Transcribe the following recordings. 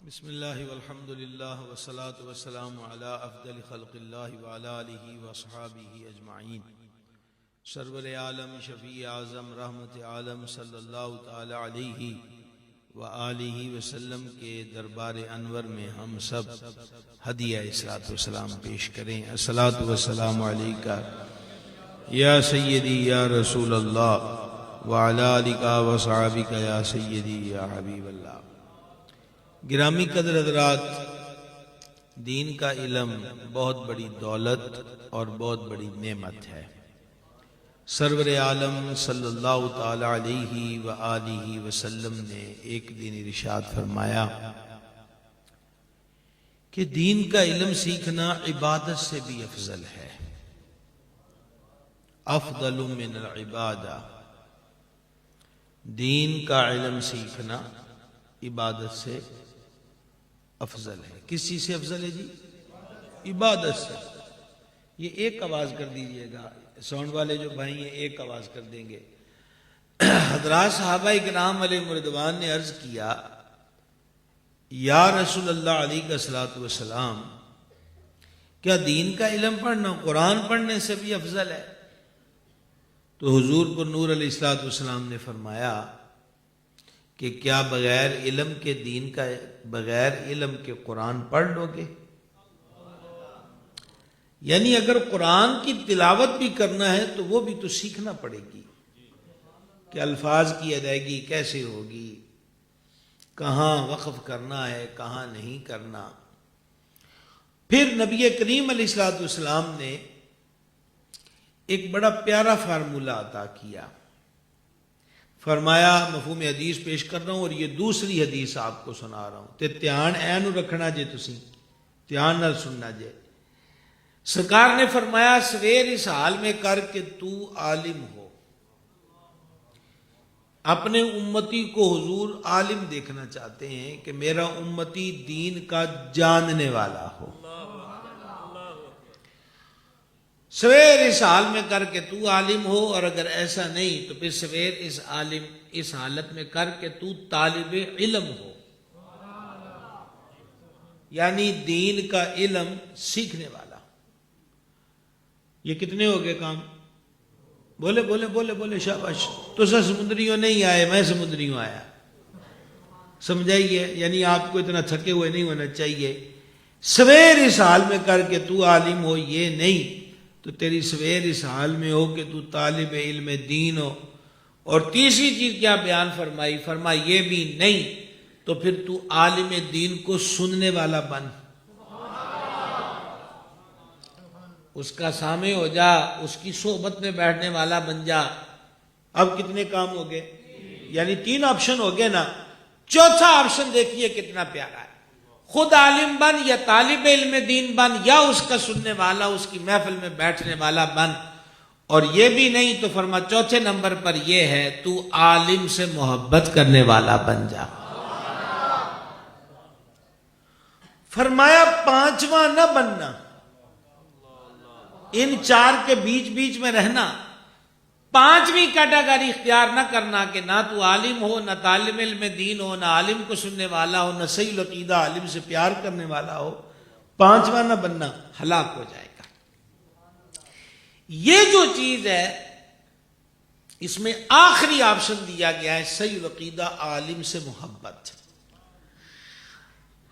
بسم اللہ والحمد للہ والصلاة والسلام علی افضل خلق اللہ وعلی آلہ واصحابہ اجمعین۔ سرور عالم شفیع اعظم رحمت عالم صلی اللہ تعالی علیہ وآلہ وسلم کے دربار انور میں ہم سب ہدیہ الصلاۃ والسلام پیش کریں۔ الصلاۃ والسلام علیکہ یا سیدی یا رسول اللہ وعلی آلہ وصحابہ یا سیدی یا حبیب اللہ۔ گرامی قدر حضرات، دین کا علم بہت بڑی دولت اور بہت بڑی نعمت ہے۔ سرور عالم صلی اللہ تعالی علیہ وآلہ وسلم نے ایک دن ارشاد فرمایا کہ دین کا علم سیکھنا عبادت سے بھی افضل ہے، افضل من العبادہ۔ دین کا علم سیکھنا عبادت سے افضل ہے۔ کس چیز سے افضل ہے جی؟ عبادت سے۔ یہ ایک آواز کر دیجئے گا، ساؤنڈ والے جو بھائی ہیں ایک آواز کر دیں گے۔ حضرات صحابہ اکرام علیہ رضوان نے عرض کیا، یا رسول اللہ علیہ الصلوۃ والسلام، کیا دین کا علم پڑھنا قرآن پڑھنے سے بھی افضل ہے؟ تو حضور کو نور علیہ الصلوۃ والسلام نے فرمایا کہ کیا بغیر علم کے دین کا، بغیر علم کے قرآن پڑھ لو گے؟ یعنی اگر قرآن کی تلاوت بھی کرنا ہے تو وہ بھی تو سیکھنا پڑے گی کہ الفاظ کی ادائیگی کیسے ہوگی، کہاں وقف کرنا ہے کہاں نہیں کرنا۔ پھر نبی کریم علیہ الصلوۃ والسلام نے ایک بڑا پیارا فارمولہ عطا کیا، فرمایا، مفہوم حدیث پیش کر رہا ہوں اور یہ دوسری حدیث آپ کو سنا رہا ہوں تے دھیان اینو رکھنا جے، تسی دھیان نال سننا جے۔ سرکار نے فرمایا، سویر اس حال میں کر کے تو عالم ہو۔ اپنے امتی کو حضور عالم دیکھنا چاہتے ہیں کہ میرا امتی دین کا جاننے والا ہو۔ سویر اس حال میں کر کے تو عالم ہو، اور اگر ایسا نہیں تو پھر سویر اس حالت میں کر کے تو طالب علم ہو، یعنی دین کا علم سیکھنے والا۔ یہ کتنے ہو گئے کام؟ بولے بولے بولے بولے، شاباش۔ تو سر سمندریوں نہیں آئے، میں سمندریوں آیا، سمجھائیے، یعنی آپ کو اتنا تھکے ہوئے نہیں ہونا چاہیے۔ سویر اس حال میں کر کے تو عالم ہو، یہ نہیں تو تیری سویر اس حال میں ہو کہ تو طالب علم دین ہو۔ اور تیسری چیز کیا بیان فرمائی؟ فرمائی یہ بھی نہیں تو پھر تو عالم دین کو سننے والا بن، اس کا سامع ہو جا، اس کی صحبت میں بیٹھنے والا بن جا۔ اب کتنے کام ہو گئے؟ یعنی 3 آپشن ہو گئے نا۔ چوتھا آپشن دیکھیے کتنا پیارا ہے، خود عالم بن یا طالب علم دین بن یا اس کا سننے والا، اس کی محفل میں بیٹھنے والا بن۔ اور یہ بھی نہیں تو فرما چوتھے نمبر پر یہ ہے، تو عالم سے محبت کرنے والا بن جا۔ فرمایا 5واں نہ بننا، ان 4 کے بیچ میں رہنا۔ 5ویں کیٹیگری اختیار نہ کرنا کہ نہ تو عالم ہو، نہ طالب علم دین ہو، نہ عالم کو سننے والا ہو، نہ صحیح العقیدہ عالم سے پیار کرنے والا ہو۔ 5واں نہ بننا، ہلاک ہو جائے گا۔ یہ جو چیز ہے اس میں آخری آپشن دیا گیا ہے، صحیح العقیدہ عالم سے محبت۔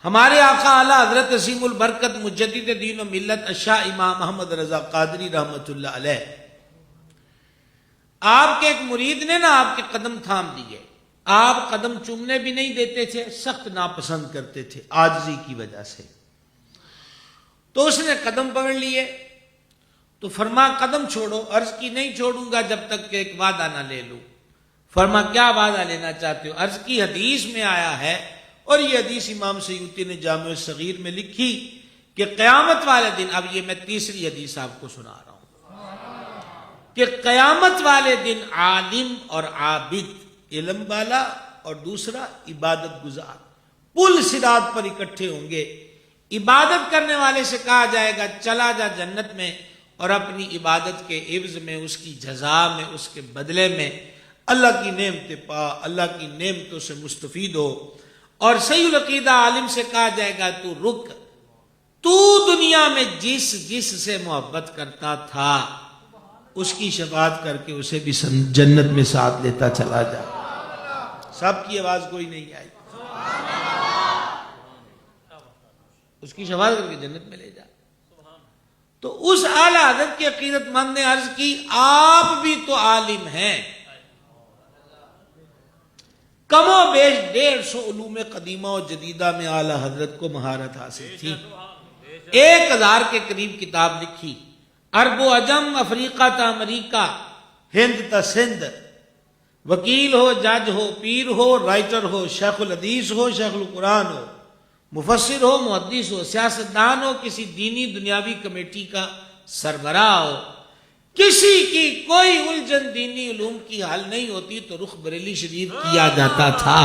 ہمارے آقا اعلیٰ حضرت عظیم البرکت مجدد دین و ملت الشاہ امام محمد رضا قادری رحمۃ اللہ علیہ، آپ کے ایک مرید نے نا آپ کے قدم تھام دیے، آپ قدم چومنے بھی نہیں دیتے تھے، سخت ناپسند کرتے تھے عاجزی کی وجہ سے۔ تو اس نے قدم پکڑ لیے تو فرما قدم چھوڑو۔ عرض کی نہیں چھوڑوں گا جب تک کہ ایک وعدہ نہ لے لوں۔ فرما کیا وعدہ لینا چاہتے ہو؟ عرض کی حدیث میں آیا ہے، اور یہ حدیث امام سیوطی نے جامع الصغیر میں لکھی کہ قیامت والے دن، اب یہ میں تیسری حدیث آپ کو سنا رہا ہوں، کہ قیامت والے دن عالم اور عابد، علم والا اور دوسرا عبادت گزار، پل صراط پر اکٹھے ہوں گے۔ عبادت کرنے والے سے کہا جائے گا چلا جا جنت میں، اور اپنی عبادت کے عوض میں، اس کی جزا میں، اس کے بدلے میں اللہ کی نعمتیں پا، اللہ کی نعمتوں سے مستفید ہو۔ اور صحیح العقیدہ عالم سے کہا جائے گا تو رک، تو دنیا میں جس سے محبت کرتا تھا اس کی شفاعت کر کے اسے بھی جنت میں ساتھ لیتا چلا جا۔ سب کی آواز کوئی نہیں آئی، اس کی شفاعت کر کے جنت میں لے جا۔ تو اس اعلیٰ حضرت کی عقیدت مند نے عرض کی آپ بھی تو عالم ہیں، کم و بیش 150 علوم قدیمہ و جدیدہ میں اعلیٰ حضرت کو مہارت حاصل تھی، 1000 کے قریب کتاب لکھی، عرب و عجم، افریقہ تا امریکہ، ہند تا سندھ، وکیل ہو، جج ہو، پیر ہو، رائٹر ہو، شیخ الحدیث ہو، شیخ القرآن ہو، مفسر ہو، محدث ہو، سیاستدان ہو، کسی دینی دنیاوی کمیٹی کا سربراہ ہو، کسی کی کوئی الجھن دینی علوم کی حل نہیں ہوتی تو رخ بریلی شریف کیا جاتا تھا،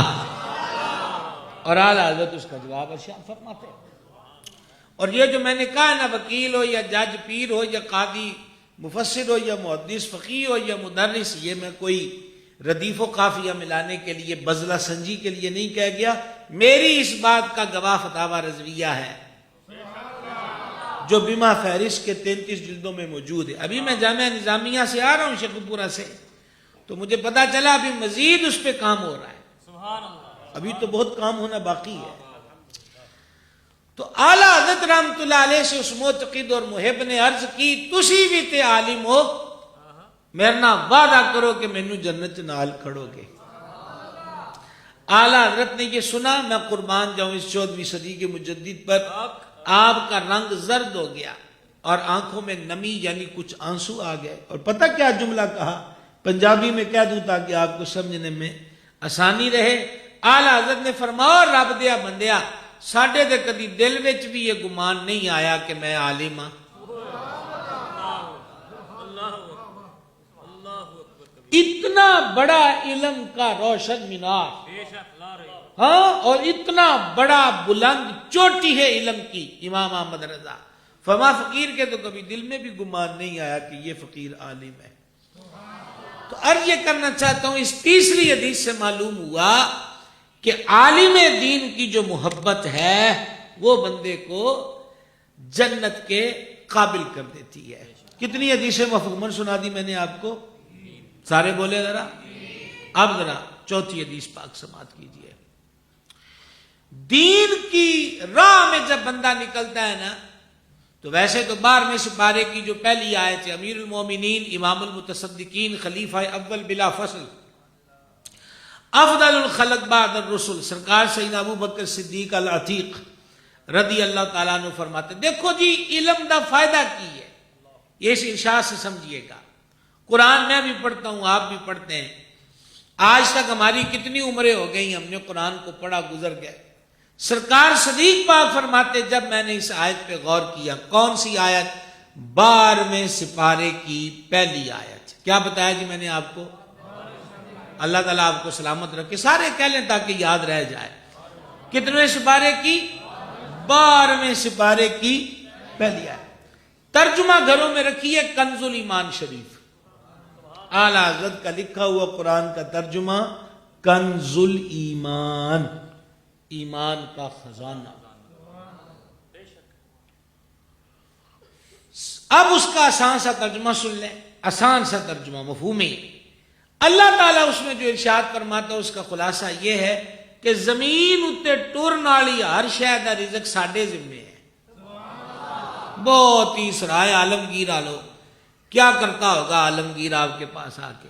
اور اعلیٰ حضرت اس کا جواب ارشاد فرماتے ہیں۔ اور یہ جو میں نے کہا نا، وکیل ہو یا جج، پیر ہو یا قاضی، مفسر ہو یا محدث، فقیہ ہو یا مدرس، یہ میں کوئی ردیف و قافیہ ملانے کے لیے، بزلہ سنجی کے لیے نہیں کہہ گیا، میری اس بات کا گواہ فتاوی رضویہ ہے جو بیمہ فہرست کے 33 جلدوں میں موجود ہے۔ ابھی میں جامعہ نظامیہ سے آ رہا ہوں، شیخ پورہ سے، تو مجھے پتا چلا ابھی مزید اس پہ کام ہو رہا ہے، ابھی تو بہت کام ہونا باقی ہے۔ تو اعلیٰ حضرت رحمت اللہ علیہ سے اس معتقد اور محب نے عرض کی تسی بھی تے عالم ہو، میرے نہ وعدہ کرو کہ مینو جنت نال کھڑو گے۔ اعلیٰ حضرت نے یہ سنا، میں قربان جاؤں اس 14ویں صدی کے مجدد پر، آپ کا رنگ زرد ہو گیا اور آنکھوں میں نمی یعنی کچھ آنسو آ گئے، اور پتہ کیا جملہ کہا، پنجابی میں کہہ دوں تاکہ آپ کو سمجھنے میں آسانی رہے۔ اعلیٰ حضرت نے فرمایا رب دیا بندیا، ساڈے دے کدی دل وچ بھی یہ گمان نہیں آیا کہ میں عالم ہاں، اتنا بڑا علم کا روشن مینار، ہاں، اور اتنا بڑا بلند چوٹی ہے علم کی امام احمد رضا، فما فقیر کے تو کبھی دل میں بھی گمان نہیں آیا کہ یہ فقیر عالم ہے۔ تو عرض یہ کرنا چاہتا ہوں، اس تیسری حدیث سے معلوم ہوا کہ عالم دین کی جو محبت ہے وہ بندے کو جنت کے قابل کر دیتی ہے۔ کتنی حدیثیں مفہوماً سنا دی میں نے آپ کو، سارے بولے ذرا، اب ذرا چوتھی حدیث پاک سماعت کیجئے۔ دین کی راہ میں جب بندہ نکلتا ہے نا، تو ویسے تو 12ویں سپارے کی جو پہلی آیت ہے، امیر المومنین، امام المتصدقین، خلیفہ اول بلا فصل، افضل الخلق بعد الرسل، سرکار سیدنا ابو بکر صدیق العتیق رضی اللہ تعالیٰ عنہ فرماتے، دیکھو جی علم دا فائدہ کی ہے، یہ اس ارشاد سے سمجھیے گا۔ قرآن میں بھی پڑھتا ہوں، آپ بھی پڑھتے ہیں، آج تک ہماری کتنی عمریں ہو گئی، ہم نے قرآن کو پڑھا گزر گئے۔ سرکار صدیق پاک فرماتے جب میں نے اس آیت پہ غور کیا، کون سی آیت؟ 12ویں سپارے کی پہلی آیت۔ کیا بتایا جی میں نے آپ کو؟ اللہ تعالیٰ آپ کو سلامت رکھے، سارے کہہ لیں تاکہ یاد رہ جائے۔ کتنے سپارے کی؟ 12ویں سپارے کی پہلی آیت۔ ترجمہ گھروں میں رکھیے، کنز الایمان شریف، اعلیٰ حضرت کا لکھا ہوا قرآن کا ترجمہ، کنز الایمان، ایمان کا خزانہ۔ اب اس کا آسان سا ترجمہ سن لیں، آسان سا ترجمہ مفہومی۔ اللہ تعالیٰ اس میں جو ارشاد فرماتا ہے اس کا خلاصہ یہ ہے کہ زمین اتے ٹرن والی ہر شے دا رزق ساڈے ذمے ہے۔ بہت ہی سرائے عالمگیر آلو، کیا کرتا ہوگا عالمگیر آپ کے پاس آ کے؟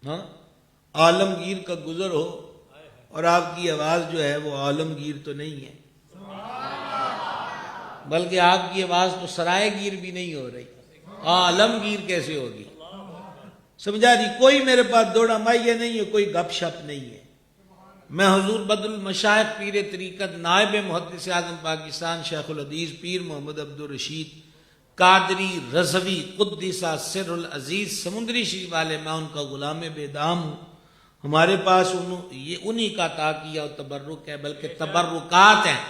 ہاں، عالمگیر کا گزر ہو اور آپ کی آواز جو ہے وہ عالمگیر تو نہیں ہے، بلکہ آپ کی آواز تو سرائے گیر بھی نہیں ہو رہی، عالمگیر کیسے ہوگی؟ سمجھا جی؟ کوئی میرے پاس دوڑا مائیے نہیں ہے، کوئی گپ شپ نہیں ہے۔ میں حضور بدر المشائخ پیر طریقت نائب محدث اعظم پاکستان شیخ الحدیث پیر محمد عبدالرشید قادری رضوی قدس سر العزیز سمندری شریف والے، میں ان کا غلام بے دام ہوں۔ ہمارے پاس یہ انہی کا تاقیہ و تبرک ہے، بلکہ تبرکات ہیں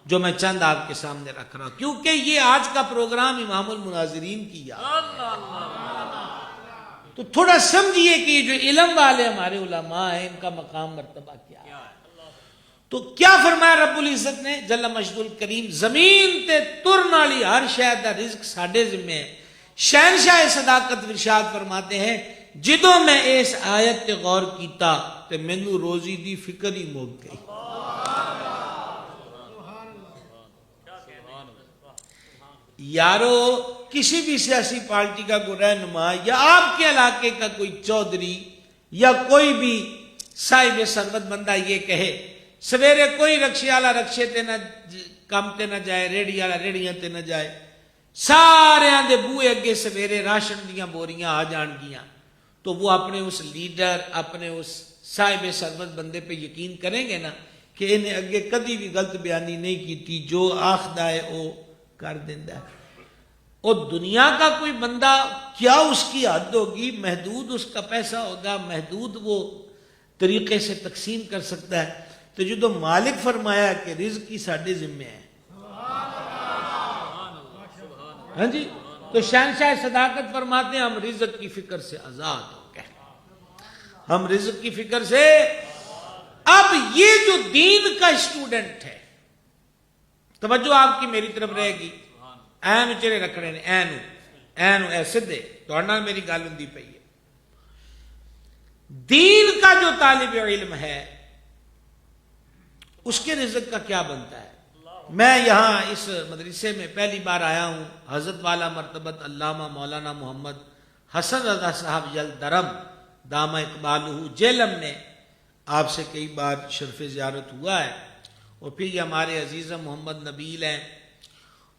جو میں چند آپ کے سامنے رکھ رہا ہوں، کیونکہ یہ آج کا پروگرام امام المناظرین کی یاد ہے۔ تو تھوڑا سمجھیے کہ جو علم والے ہمارے علماء ہیں ان کا مقام مرتبہ کیا ہے. تو کیا فرمایا رب العزت نے جل مجد الکریم, زمین تے ترن والی ہر شے دا رزق ساڈے ذمہ ہے. شہنشاہ صداقت ارشاد فرماتے ہیں جدوں میں اس آیت تے غور کیتا تے مینوں روزی دی فکر ہی مک گئی. یارو کسی بھی سیاسی پارٹی کا کوئی رہنما یا آپ کے علاقے کا کوئی چودھری یا کوئی بھی صاحب ثروت بندہ یہ کہے سویرے کوئی رکشے والا رکشے تے نہ کام تے نہ جائے, ریڑھی والا ریڑھیاں تے نہ جائے, سارے دے بوئے اگے سویرے راشن دیاں بوریاں آ جان گیاں, تو وہ اپنے اس لیڈر اپنے اس صاحب ثروت بندے پہ یقین کریں گے نا کہ انہیں اگے کدی بھی غلط بیانی نہیں کی تھی, جو آخدہ ہے وہ کر دیندا ہے. اور دنیا کا کوئی بندہ کیا اس کی حد ہوگی, محدود اس کا پیسہ ہوگا, محدود وہ طریقے سے تقسیم کر سکتا ہے. تو جو مالک فرمایا کہ رزق کی ساڈے ذمہ ہے, ہاں جی, تو شہنشاہ صداقت فرماتے ہیں ہم رزق کی فکر سے آزاد ہو گئے, ہم رزق کی فکر سے. اب یہ جو دین کا اسٹوڈنٹ ہے, توجہ آپ کی میری طرف رہے گی, این چرے رکھ رہے ہیں, اینو اے سدھے توڑنا میری گل ہوندی پئی ہے. دین کا جو طالب علم ہے اس کے رزق کا کیا بنتا ہے. میں یہاں اس مدرسے میں پہلی بار آیا ہوں. حضرت والا مرتبت علامہ مولانا محمد حسن رضا صاحب جل درم دامہ اقبالہ جیلم نے آپ سے کئی بار شرف زیارت ہوا ہے, اور پھر یہ ہمارے عزیز محمد نبیل ہیں,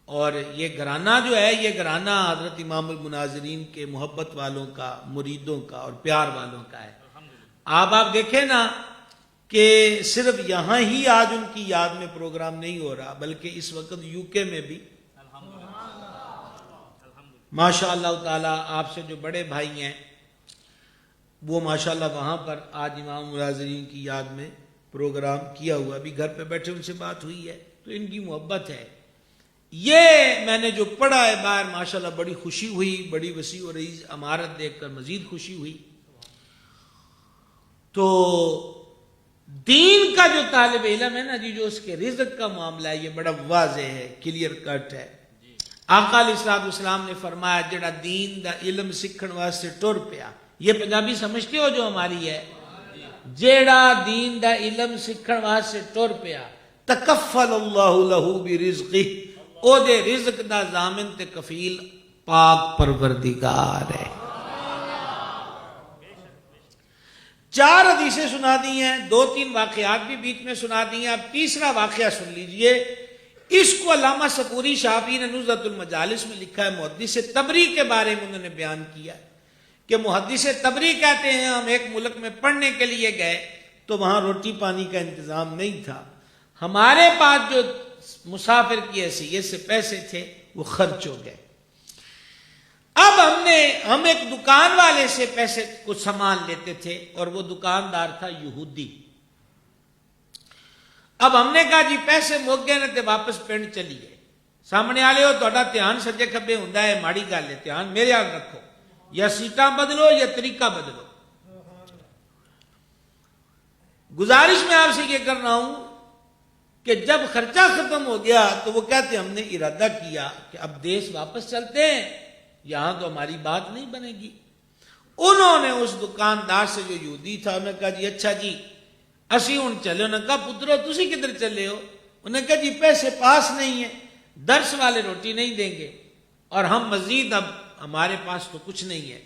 اور یہ گھرانہ جو ہے یہ گھرانہ حضرت امام المناظرین کے محبت والوں کا, مریدوں کا اور پیار والوں کا ہے. آپ دیکھیں نا کہ صرف یہاں ہی آج ان کی یاد میں پروگرام نہیں ہو رہا, بلکہ اس وقت یو کے میں بھی ماشاء اللہ تعالی آپ سے جو بڑے بھائی ہیں وہ ماشاءاللہ وہاں پر آج امام مناظرین کی یاد میں پروگرام کیا ہوا. ابھی گھر پہ بیٹھے ان سے بات ہوئی ہے, تو ان کی محبت ہے. یہ میں نے جو پڑھا ہے باہر ماشاءاللہ بڑی خوشی ہوئی, بڑی وسیع اور عریض عمارت دیکھ کر مزید خوشی ہوئی. تو دین کا جو طالب علم ہے نا جی, جو اس کے رزق کا معاملہ ہے یہ بڑا واضح ہے, کلیئر کٹ ہے. آقا علیہ الصلوۃ والسلام نے فرمایا جڑا دین دا علم سیکھن واسطے ٹر پیا, یہ پنجابی سمجھتے ہو جو ہماری ہے, جیڑا دین دا علم سیکھن واسطے ٹر پیا تکفل اللہ لہو برزقہ, او دے رزق دا ضامن تے کفیل پاک پروردگار ہے. 4 حدیثیں سنا دی ہیں, 2-3 واقعات بھی بیچ میں سنا دی ہیں. اب تیسرا واقعہ سن لیجئے. اس کو علامہ سکوری شافعی نے نزہۃ المجالس میں لکھا ہے. محدث تبری کے بارے میں انہوں نے بیان کیا کہ محدث تبری کہتے ہیں ہم ایک ملک میں پڑھنے کے لیے گئے تو وہاں روٹی پانی کا انتظام نہیں تھا, ہمارے پاس جو مسافر کی حیثیت سے پیسے تھے وہ خرچ ہو گئے. اب ہم ایک دکان والے سے پیسے کچھ سامان لیتے تھے اور وہ دکاندار تھا یہودی. اب ہم نے کہا جی پیسے مک گئے نا تے واپس پنڈ چلیے. سامنے والے ہو تہاڈا دھیان سجے کھبے ہوندا ہے, ماڑی گل ہے, دھیان میرے حال رکھو, یا سیٹاں بدلو یا طریقہ بدلو. گزارش میں آپ سے یہ کر رہا ہوں کہ جب خرچہ ختم ہو گیا تو وہ کہتے ہم نے ارادہ کیا کہ اب دیس واپس چلتے ہیں, یہاں تو ہماری بات نہیں بنے گی. انہوں نے اس دکاندار سے جو یہودی تھا انہوں نے کہا جی اچھا جی اسی ہوں چلے. انہوں نے کہا پترو تسی کدھر چلے ہو؟ انہوں نے کہا جی پیسے پاس نہیں ہیں, درس والے روٹی نہیں دیں گے اور ہم مزید اب ہمارے پاس تو کچھ نہیں ہے.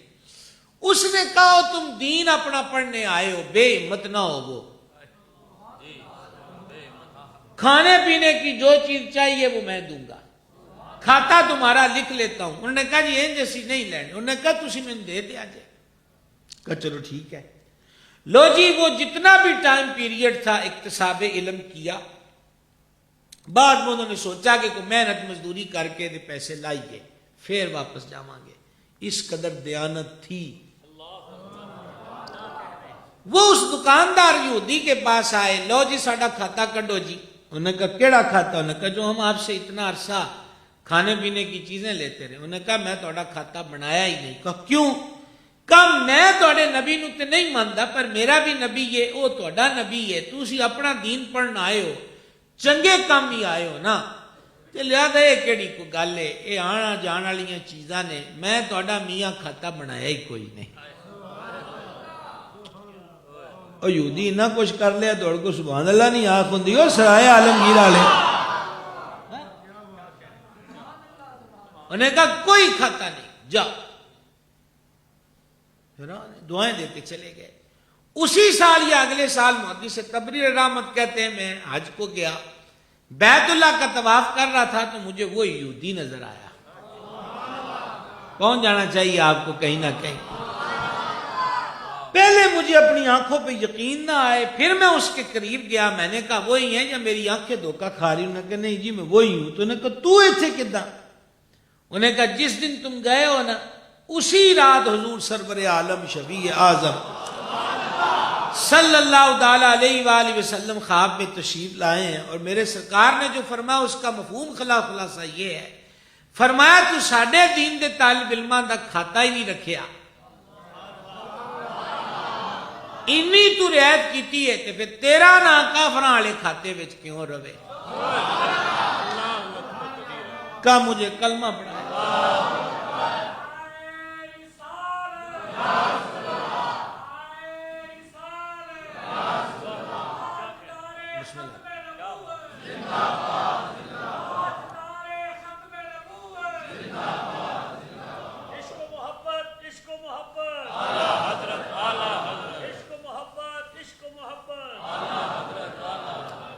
اس نے کہا تم دین اپنا پڑھنے آئے ہو, بے ہمت نہ ہو, وہ کھانے پینے کی جو چیز چاہیے وہ میں دوں گا, کھاتا تمہارا لکھ لیتا ہوں. انہوں نے کہا جی این جیسی نہیں لینی. انہوں نے کہا تسی میں دے دیا جائے. کہا چلو ٹھیک ہے. لو جی وہ جتنا بھی ٹائم پیریڈ تھا اکتساب علم کیا, بعد میں انہوں نے سوچا کہ کوئی محنت مزدوری کر کے دے پیسے لائیے پھر واپس جاواں گے. اس قدر دیانت تھی. وہ اس دکاندار یہودی کے پاس آئے, لو جی ساڈا کھاتا کڈو جی. انہوں نے کہا کیڑا کھاتا؟ انہوں نے کہا جو ہم آپ سے اتنا عرصہ کھانے پینے کی چیزیں لیتے رہے. انہوں نے کہا میں تہاڈا کھاتا بنایا ہی نہیں. کہا کیوں؟ کم میں تھوڑے نبی نو تے نہیں مانتا پر میرا بھی نبی ہے وہ تھوڑا نبی ہے تسی اپنا دین پڑھنا آئے ہو چنگے کام ہی آئے ہو نا تے لہذا یہ کیڑی کوئی گل ہے یہ آنا جان والی چیزاں نے میں تھوڑا میاں کھاتا بنایا ہی کوئی نہیں او یہودی اتنا کچھ کر لیا دوڑ کو سبحان اللہ نہیں آنکھ ہوندی او سرائے عالمگیر والے انہیں کہا کوئی کھاتا نہیں جاؤ دعائیں دیتے چلے گئے اسی سال یا اگلے سال محدث تبری رحمت کہتے ہیں میں حج کو گیا بیت اللہ کا طواف کر رہا تھا تو مجھے وہ یہودی نظر آیا کون جانا چاہیے آپ کو کہیں نہ کہیں پہلے مجھے اپنی آنکھوں پہ یقین نہ آئے پھر میں اس کے قریب گیا میں نے کہا وہی ہیں یا میری آنکھیں دھوکہ کھا رہی ہوں انہوں نے کہا نہیں جی میں وہی ہوں تو انہوں نے کہا تو ایتھے کدھاں انہوں نے کہا جس دن تم گئے ہو نا اسی رات حضور سرور عالم شفیع اعظم صلی اللہ تعالی علیہ وآلہ وسلم خواب میں تشریف لائے ہیں اور میرے سرکار نے جو فرمایا اس کا مفہوم خلاصہ یہ ہے فرمایا تو ساڈے دین دے طالب علماں دا کھاتا ہی نہیں رکھیا انی تو رعایت کیتی ہے تے پھر تیرا نا کافراں والے کھاتے وچ کیوں رہے کا مجھے کلمہ پڑھایا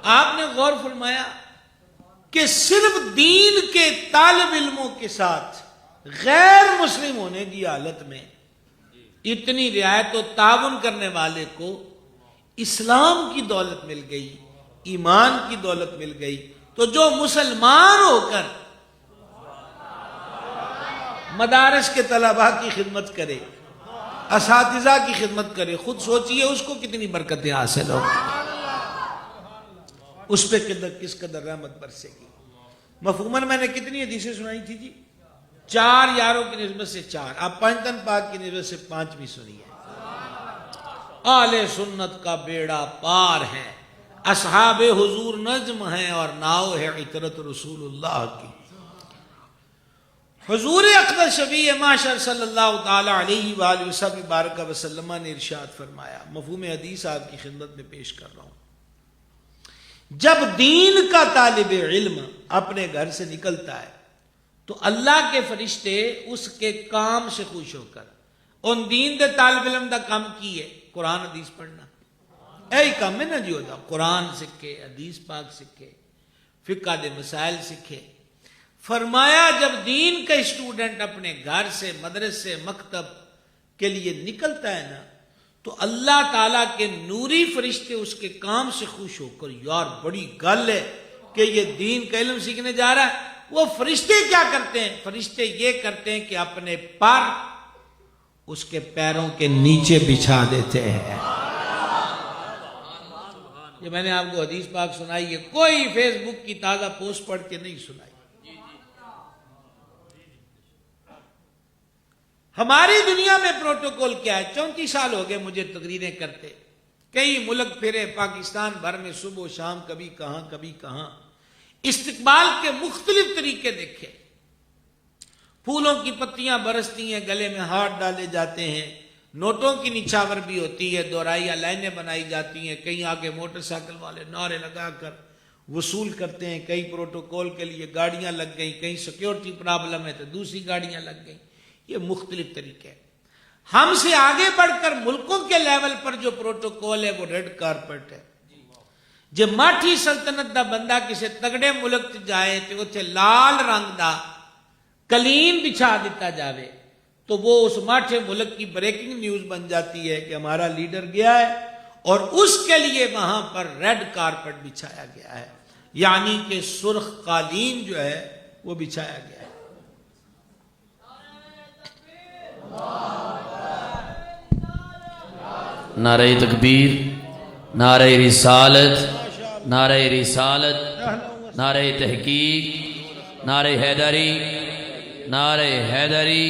آپ نے غور فرمایا کہ صرف دین کے طالب علموں کے ساتھ غیر مسلم ہونے کی حالت میں اتنی رعایت و تعاون کرنے والے کو اسلام کی دولت مل گئی ایمان کی دولت مل گئی تو جو مسلمان ہو کر مدارس کے طلباء کی خدمت کرے اساتذہ کی خدمت کرے خود سوچئے اس کو کتنی برکتیں حاصل ہو اس پہ کس قدر رحمت برسے گی مفہوماً میں نے کتنی حدیثیں سنائی تھی جی 4 یاروں کی نسبت سے 4 آپ پنجتن پاک کی نسبت سے 5 بھی سنی ہے آل سنت کا بیڑا پار ہے اصحاب حضور نجم ہیں اور ناؤ ہے عطرت رسول اللہ کی حضور اقدس شفیع معاشر صلی اللہ تعالی علیہ وآلہ وسلم نے ارشاد فرمایا مفہوم حدیث آپ کی خدمت میں پیش کر رہا ہوں جب دین کا طالب علم اپنے گھر سے نکلتا ہے تو اللہ کے فرشتے اس کے کام سے خوش ہو کر ان دین دے طالب علم دا کام کی ہے قرآن حدیث پڑھنا ایہی کام ہے نا جی ہوتا قرآن سکھے حدیث پاک سکھے فقہ دے مسائل سکھے فرمایا جب دین کا اسٹوڈنٹ اپنے گھر سے مدرسے مکتب کے لیے نکلتا ہے نا تو اللہ تعالیٰ کے نوری فرشتے اس کے کام سے خوش ہو کر یار بڑی گل ہے کہ یہ دین کا علم سیکھنے جا رہا ہے وہ فرشتے کیا کرتے ہیں فرشتے یہ کرتے ہیں کہ اپنے پر اس کے پیروں کے نیچے بچھا دیتے ہیں یہ میں نے آپ کو حدیث پاک سنائی ہے کوئی فیس بک کی تازہ پوسٹ پڑھ کے نہیں سنائی ہماری دنیا میں پروٹوکول کیا ہے 34 سال ہو گئے مجھے تقریریں کرتے کئی ملک پھرے پاکستان بھر میں صبح و شام کبھی کہاں استقبال کے مختلف طریقے دیکھے پھولوں کی پتیاں برستی ہیں گلے میں ہاتھ ڈالے جاتے ہیں نوٹوں کی نچھاور بھی ہوتی ہے دورائیا لائنیں بنائی جاتی ہیں کہیں آگے موٹر سائیکل والے نعرے لگا کر وصول کرتے ہیں کئی پروٹوکول کے لیے گاڑیاں لگ گئیں کہیں سیکیورٹی پرابلم ہے تو دوسری گاڑیاں لگ گئیں یہ مختلف طریقے ہیں ہم سے آگے بڑھ کر ملکوں کے لیول پر جو پروٹوکول ہے وہ ریڈ کارپٹ ہے جب ماٹھی سلطنت دا بندہ کسی تگڑے ملک جائے تو اتنے لال رنگ دا کلین بچھا دیتا جاوے تو وہ اس ماٹھے ملک کی بریکنگ نیوز بن جاتی ہے کہ ہمارا لیڈر گیا ہے اور اس کے لیے وہاں پر ریڈ کارپٹ بچھایا گیا ہے یعنی کہ سرخ قالین جو ہے وہ بچھایا گیا ہے نعرہ تکبیر نعرہ رسالت نعرہ رسالت نعرہ تحقیق نعرہ حیدری نعرہ حیدری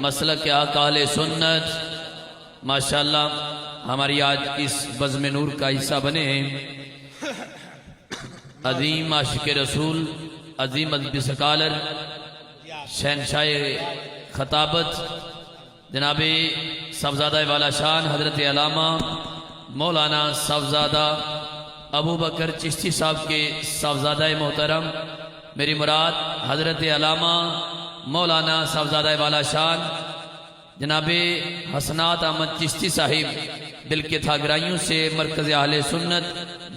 مسلک اہل سنت ماشاءاللہ ہماری آج اس بزم نور کا حصہ بنے ہیں عظیم عاشق رسول، عظیم ادبی سکالر، شہنشاہ خطابت جناب صاحبزادہ والا شان حضرت علامہ مولانا صاحبزادہ ابو بکر چشتی صاحب کے صاحبزادہ محترم، میری مراد حضرت علامہ مولانا صاحبزادہ والا شان جناب حسنات احمد چشتی صاحب دل کے تھاگرائیوں سے مرکز اہل سنت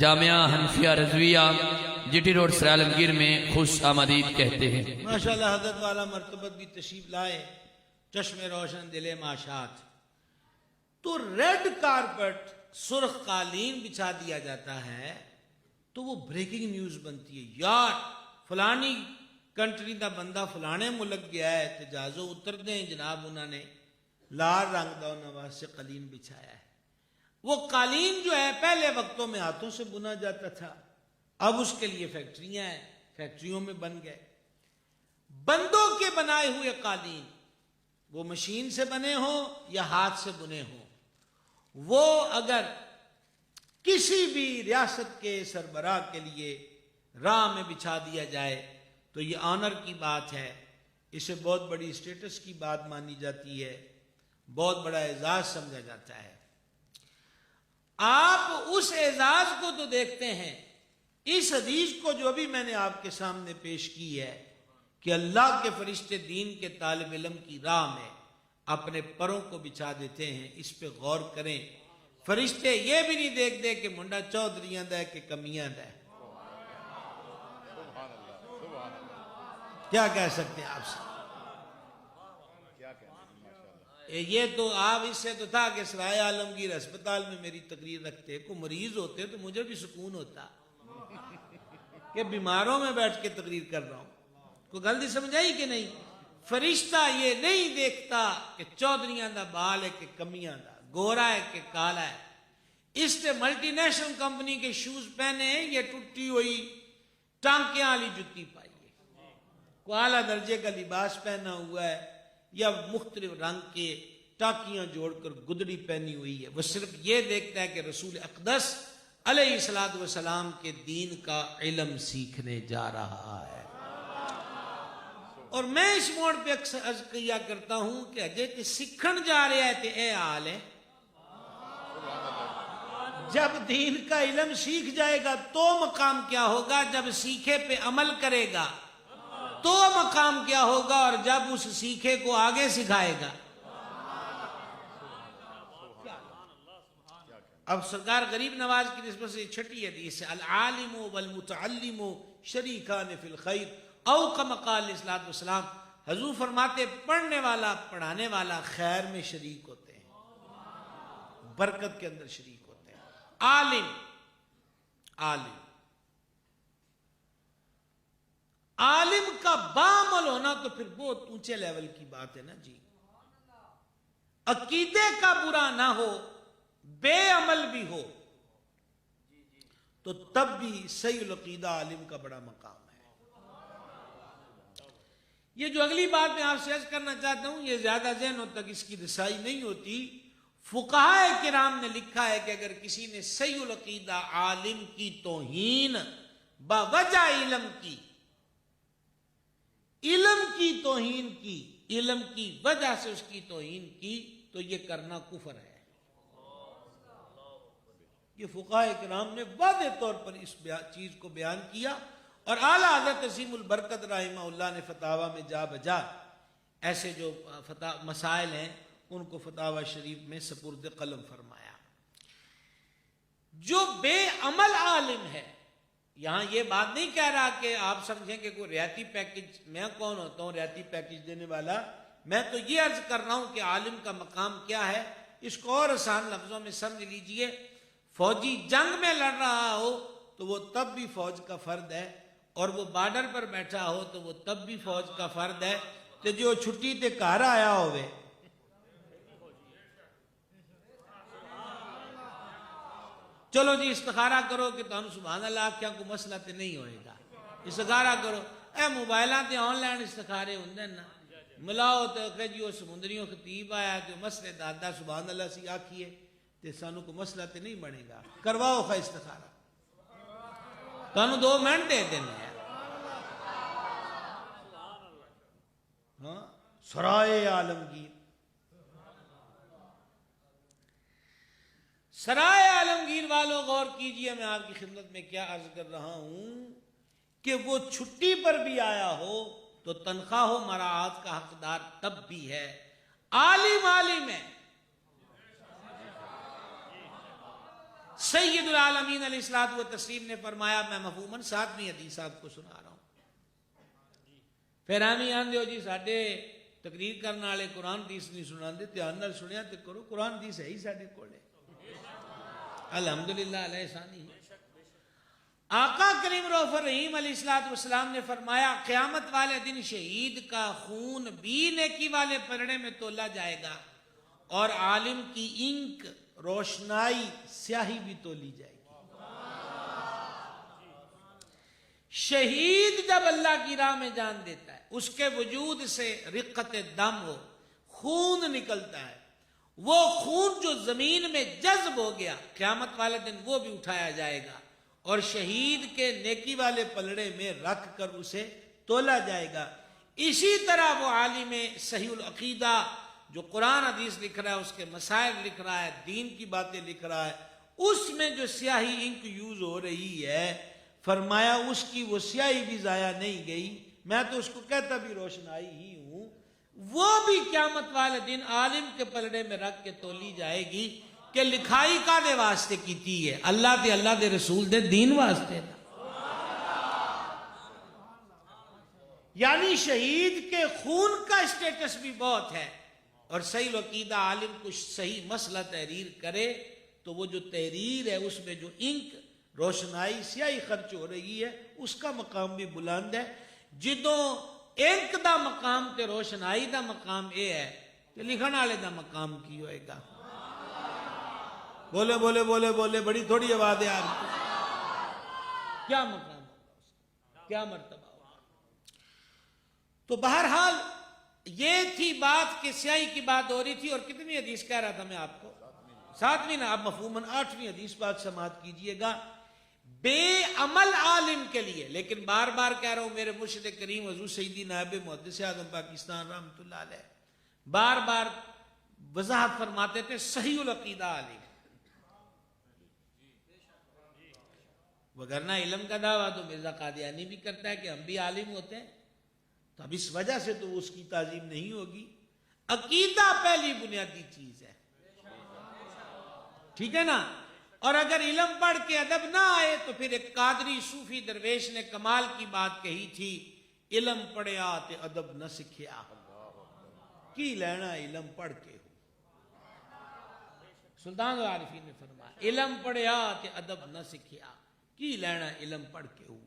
جامعہ حنفیہ رضویہ جی ٹی روڈ سرائے عالمگیر میں خوش آمدید کہتے ہیں۔ ماشاءاللہ حضرت والا مرتبت بھی تشریف لائے، چشم روشن دل ماشات۔ تو ریڈ کارپٹ سرخ قالین بچھا دیا جاتا ہے تو وہ بریکنگ نیوز بنتی ہے، یار فلانی کنٹری دا بندہ فلانے ملک گیا ہے تو جہازوں اتر دیں جناب، انہوں نے لال رنگ دا نواز سے قالین بچھایا ہے۔ وہ قالین جو ہے پہلے وقتوں میں ہاتھوں سے بنا جاتا تھا، اب اس کے لیے فیکٹریاں ہیں، فیکٹریوں میں بن گئے۔ بندوں کے بنائے ہوئے قالین وہ مشین سے بنے ہوں یا ہاتھ سے بنے ہوں، وہ اگر کسی بھی ریاست کے سربراہ کے لیے راہ میں بچھا دیا جائے تو یہ آنر کی بات ہے، اسے بہت بڑی اسٹیٹس کی بات مانی جاتی ہے، بہت بڑا اعزاز سمجھا جاتا ہے۔ آپ اس اعزاز کو تو دیکھتے ہیں، اس حدیث کو جو ابھی میں نے آپ کے سامنے پیش کی ہے کہ اللہ کے فرشتے دین کے طالب علم کی راہ میں اپنے پروں کو بچھا دیتے ہیں، اس پہ غور کریں۔ فرشتے یہ بھی نہیں دیکھ دے کہ منڈا چودھریاں دا ہے کہ کمیاں دا ہے۔ کیا کہہ سکتے ہیں آپ سے؟ یہ تو آپ اس سے تو تھا کہ سرائے عالمگیر ہسپتال میں میری تقریر رکھتے، کوئی مریض ہوتے تو مجھے بھی سکون ہوتا کہ بیماروں میں بیٹھ کے تقریر کر رہا ہوں۔ کوئی غلطی سمجھ آئی کہ نہیں؟ فرشتہ یہ نہیں دیکھتا کہ چودھریاں دا بال ہے کہ کمیاں دا، گورا ہے کہ کالا ہے۔ اس نے ملٹی نیشنل کمپنی کے شوز پہنے ہیں، یہ ٹوٹی ہوئی ٹانکیاں والی جتی پائی ہے، کوئی اعلیٰ درجے کا لباس پہنا ہوا ہے یا مختلف رنگ کے ٹاکیاں جوڑ کر گدڑی پہنی ہوئی ہے، وہ صرف یہ دیکھتا ہے کہ رسول اقدس علیہ السلام کے دین کا علم سیکھنے جا رہا ہے۔ اور میں اس موڑ پہ اکثر عرض کیا کرتا ہوں کہ اجے کہ سکھن جا رہا ہے تو اے حال ہے، جب دین کا علم سیکھ جائے گا تو مقام کیا ہوگا، جب سیکھے پہ عمل کرے گا تو مقام کیا ہوگا، اور جب اس سیکھے کو آگے سکھائے گا۔ اب سرکار غریب نواز کی نسبت سے چھٹی حدیث ہے، العالم والمتعلم شریکان فی الخیر، او کما قال علیہ الصلوۃ والسلام، حضور فرماتے پڑھنے والا پڑھانے والا خیر میں شریک ہوتے ہیں، برکت کے اندر شریک ہوتے ہیں۔ عالم کا بعمل ہونا تو پھر بہت اونچے لیول کی بات ہے نا جی۔ عقیدے کا برا نہ ہو، بے عمل بھی ہو تو تب بھی صحیح العقیدہ عالم کا بڑا مقام ہے۔ یہ جو اگلی بات میں آپ سے عرض کرنا چاہتا ہوں، یہ زیادہ ذہنوں تک اس کی رسائی نہیں ہوتی۔ فقہائے کرام نے لکھا ہے کہ اگر کسی نے صحیح العقیدہ عالم کی توہین بوجہ علم کی، علم کی توہین کی، علم کی وجہ سے اس کی توہین کی، تو یہ کرنا کفر ہے۔ یہ فقہائے کرام نے واضح طور پر اس چیز کو بیان کیا، اور اعلیٰ حضرت عظیم البرکت رحمہ اللہ نے فتاوی میں جا بجا ایسے جو مسائل ہیں ان کو فتاوی شریف میں سپرد قلم فرمایا۔ جو بے عمل عالم ہے، یہاں یہ بات نہیں کہہ رہا کہ آپ سمجھیں کہ کوئی ریاتی پیکج، میں کون ہوتا ہوں ریاتی پیکج دینے والا، میں تو یہ عرض کر رہا ہوں کہ عالم کا مقام کیا ہے۔ اس کو اور آسان لفظوں میں سمجھ لیجئے، فوجی جنگ میں لڑ رہا ہو تو وہ تب بھی فوج کا فرد ہے، اور وہ بارڈر پر بیٹھا ہو تو وہ تب بھی فوج کا فرد ہے، تو جو چھٹی تے گھر آیا ہوئے۔ چلو جی استخارہ کرو کہ تمہیں سبحان اللہ کیا کوئی مسئلہ تے نہیں ہوئے گا، استخارہ کرو۔ اے موبائلہ تے آن لائن استخارے ہوندے نا، ملاؤ تو کہ جی وہ سمندریوں خطیب آیا جو مسئلے دادا سبحان اللہ سی آکھیے تے سانو کو مسئلہ تے نہیں بنے گا، کرواؤ خا استخارہ، تانوں 2 منٹ دے دینے ہیں۔ ہاں سرائے عالمگیر، سرائے عالمگیر والوں غور کیجئے، میں آپ کی خدمت میں کیا عرض کر رہا ہوں کہ وہ چھٹی پر بھی آیا ہو تو تنخواہ و مراعات کا حقدار تب بھی ہے۔ عالم ہے، سید العالمین علیہ الصلوۃ والتسلیم نے فرمایا، میں مفہوماً 7ویں حدیث آپ کو سنا رہا ہوں، پھر ہم ہی آندے ہو جی ساڈے تقریر کرنے والے قرآن حدیث نہیں سناندے، دھیان نال سنیا تے کرو، قرآن حدیث ہے ہی ساڈے کولے، الحمدللہ علیہ ثانی۔ آقا کریم رؤوف الرحیم علیہ الصلوۃ والسلام نے فرمایا، قیامت والے دن شہید کا خون بھی نیکی والے پلڑے میں تولا جائے گا اور عالم کی انک، روشنائی، سیاہی بھی تولی جائے گی۔ شہید جب اللہ کی راہ میں جان دیتا ہے، اس کے وجود سے رقت دم ہو، خون نکلتا ہے، وہ خون جو زمین میں جذب ہو گیا، قیامت والے دن وہ بھی اٹھایا جائے گا اور شہید کے نیکی والے پلڑے میں رکھ کر اسے تولا جائے گا۔ اسی طرح وہ عالم صحیح العقیدہ جو قرآن حدیث لکھ رہا ہے، اس کے مسائل لکھ رہا ہے، دین کی باتیں لکھ رہا ہے، اس میں جو سیاہی انک یوز ہو رہی ہے، فرمایا اس کی وہ سیاہی بھی ضائع نہیں گئی، میں تو اس کو کہتا بھی روشنائی ہی ہوں، وہ بھی قیامت والے دن عالم کے پلڑے میں رکھ کے تولی جائے گی کہ لکھائی کا دے واسطے کیتی ہے، اللہ دے، اللہ دے رسول دے دین واسطے دا۔ یعنی شہید کے خون کا اسٹیٹس بھی بہت ہے، اور صحیح العقیدہ عالم کچھ صحیح مسئلہ تحریر کرے تو وہ جو تحریر ہے اس میں جو انک، روشنائی، سیاہی خرچ ہو رہی ہے، اس کا مقام بھی بلند ہے۔ جدوں انک دا مقام تے روشنائی دا مقام اے ہے تے لکھن والے دا مقام کی ہوئے گا؟ بولے بولے بولے بولے، بڑی تھوڑی آواز ہے آپ کی، کیا مقام ہوگا اس کا، کیا مرتبہ ہوگا؟ تو بہرحال یہ تھی بات کہ سیاہی کی بات ہو رہی تھی، اور کتنی حدیث کہہ رہا تھا میں آپ کو؟ 7ویں نا، اب مفہوماً 8ویں حدیث بات سماعت کیجئے گا۔ بے عمل عالم کے لیے، لیکن بار بار کہہ رہا ہوں، میرے مرشد کریم حضور سیدی نائب محدث اعظم پاکستان رحمۃ اللہ علیہ بار بار وضاحت فرماتے تھے، صحیح العقیدہ عالم، وگرنہ علم کا دعویٰ تو مرزا قادیانی بھی کرتا ہے کہ ہم بھی عالم ہوتے ہیں، تو اب اس وجہ سے تو اس کی تعظیم نہیں ہوگی۔ عقیدہ پہلی بنیادی چیز ہے، ٹھیک ہے نا؟ اور اگر علم پڑھ کے ادب نہ آئے تو پھر ایک قادری صوفی درویش نے کمال کی بات کہی تھی، علم پڑھیا تے ادب نہ سکھیا، کی لینا علم پڑھ کے ہو۔ سلطان العارفین نے فرمایا، علم پڑھیا تے ادب نہ سکھیا، کی لینا علم پڑھ کے ہو۔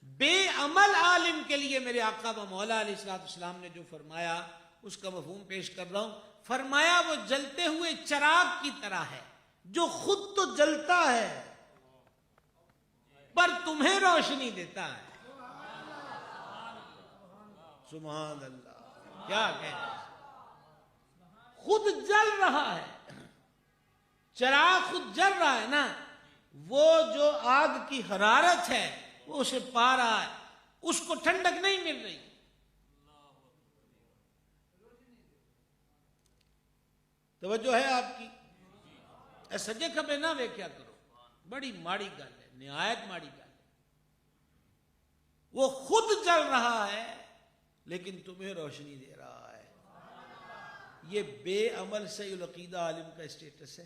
بے عمل عالم کے لیے میرے آقا و مولا علیہ الصلوۃ والسلام نے جو فرمایا، اس کا مفہوم پیش کر رہا ہوں۔ فرمایا وہ جلتے ہوئے چراغ کی طرح ہے، جو خود تو جلتا ہے پر تمہیں روشنی دیتا ہے۔ سبحان اللہ، کیا کہنا، خود جل رہا ہے، چراغ خود جل رہا ہے نا، وہ جو آگ کی حرارت ہے وہ اسے پا رہا ہے، اس کو ٹھنڈک نہیں مل رہی۔ توجہ ہے آپ کی؟ اے سجے کھبے نہ ویکھیا کرو، بڑی ماڑی گل ہے، نہایت ماڑی گل ہے۔ وہ خود جل رہا ہے لیکن تمہیں روشنی دے رہا ہے۔ یہ بے عمل صحیح العقیدہ عالم کا اسٹیٹس ہے،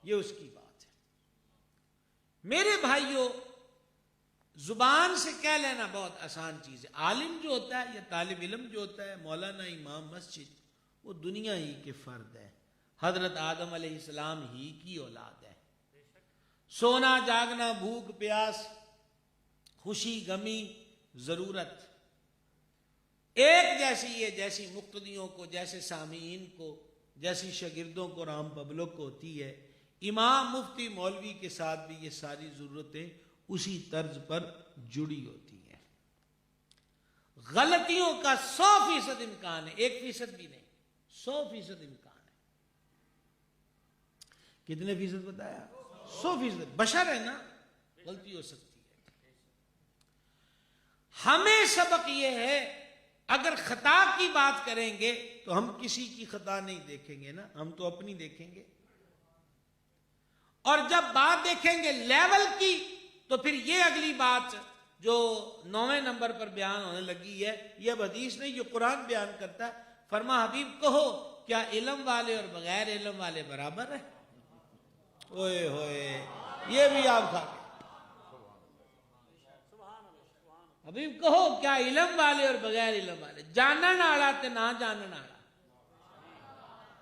یہ اس کی بات ہے۔ میرے بھائیوں، زبان سے کہہ لینا بہت آسان چیز ہے۔ عالم جو ہوتا ہے یا طالب علم جو ہوتا ہے، مولانا، امام مسجد، وہ دنیا ہی کے فرد ہے، حضرت آدم علیہ السلام ہی کی اولاد ہے۔ سونا جاگنا، بھوک پیاس، خوشی غمی، ضرورت ایک جیسی ہے، جیسی مقتدیوں کو، جیسے سامعین کو، جیسی شاگردوں کو، عام پبلک کو ہوتی ہے، امام مفتی مولوی کے ساتھ بھی یہ ساری ضرورتیں اسی طرز پر جڑی ہوتی ہیں۔ غلطیوں کا 100% امکان ہے، 1% بھی نہیں، 100% امکان ہے۔ کتنے فیصد بتایا؟ 100%۔ بشر ہے نا، غلطی ہو سکتی ہے۔ ہمیں سبق یہ ہے، اگر خطا کی بات کریں گے تو ہم کسی کی خطا نہیں دیکھیں گے نا، ہم تو اپنی دیکھیں گے، اور جب بات دیکھیں گے لیول کی تو پھر یہ اگلی بات جو 9ویں نمبر پر بیان ہونے لگی ہے، یہ اب حدیث نہیں، یہ قرآن بیان کرتا ہے۔ فرما حبیب کہو کیا علم والے اور بغیر علم والے برابر ہیں؟ اوئے ہوئے، یہ بھی آپ کھا گئے۔ حبیب کہو کیا علم والے اور بغیر علم والے، جانن آڑا تے نہ جانن آڑا،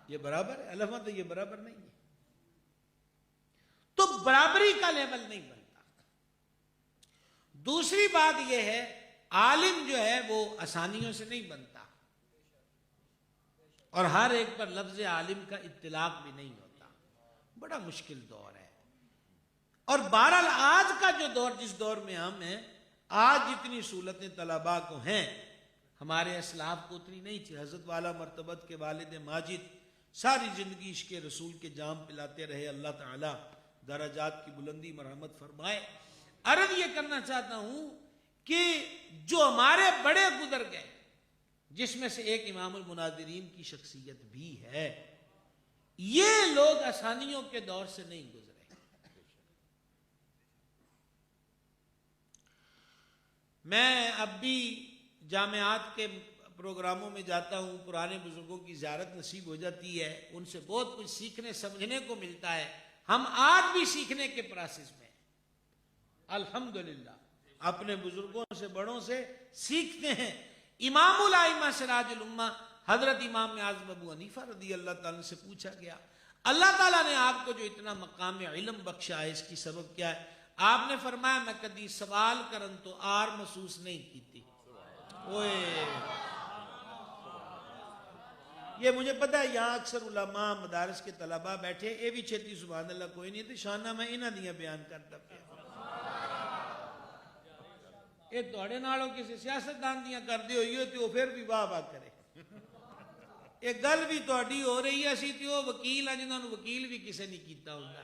یہ برابر ہے؟ علم تو یہ برابر نہیں ہے، تو برابری کا لیول نہیں بنتا۔ دوسری بات یہ ہے، عالم جو ہے وہ آسانیوں سے نہیں بنتا، اور ہر ایک پر لفظ عالم کا اطلاق بھی نہیں ہوتا، بڑا مشکل دور ہے۔ اور بہرحال آج کا جو دور، جس دور میں ہم ہیں، آج جتنی سہولتیں طلباء کو ہیں، ہمارے اسلاف کو اتنی نہیں تھی۔ حضرت والا مرتبت کے والد ماجد ساری زندگی عشق رسول کے جام پلاتے رہے، اللہ تعالی درجات کی بلندی مرحمت فرمائے۔ عرض یہ کرنا چاہتا ہوں کہ جو ہمارے بڑے گزر گئے، جس میں سے ایک امام المناظرین کی شخصیت بھی ہے، یہ لوگ آسانیوں کے دور سے نہیں گزرے۔ میں اب بھی جامعات کے پروگراموں میں جاتا ہوں، پرانے بزرگوں کی زیارت نصیب ہو جاتی ہے، ان سے بہت کچھ سیکھنے سمجھنے کو ملتا ہے۔ ہم آج بھی سیکھنے کے پروسیس میں ہیں، الحمدللہ اپنے بزرگوں سے، بڑوں سے سیکھتے ہیں۔ امام الائمہ سراج الامہ حضرت امام اعظم ابو حنیفہ رضی اللہ تعالیٰ سے پوچھا گیا، اللہ تعالیٰ نے آپ کو جو اتنا مقام علم بخشا ہے، اس کی سبب کیا ہے؟ آپ نے فرمایا میں کدی سوال کرن تو آر محسوس نہیں کیتی۔ یہ مجھے پتا ہے، یہاں اکثر علماء مدارس کے طلباء بیٹھے، اے بھی چھتی سبحان اللہ کوئی نہیں تھی، شانہ میں انہاں دیاں بیان کرتا پیا۔ یہ توڑے نالوں کسی سیاستدان دیاں کر دی ہوئی ہوتی، وہ پھر بھی واہ واہ کرے۔ ایک گل بھی توڑی ہو رہی ہے، اسی تی وہ وکیل ہیں جنہوں نے وکیل بھی کسے نہیں کیتا ہوگا،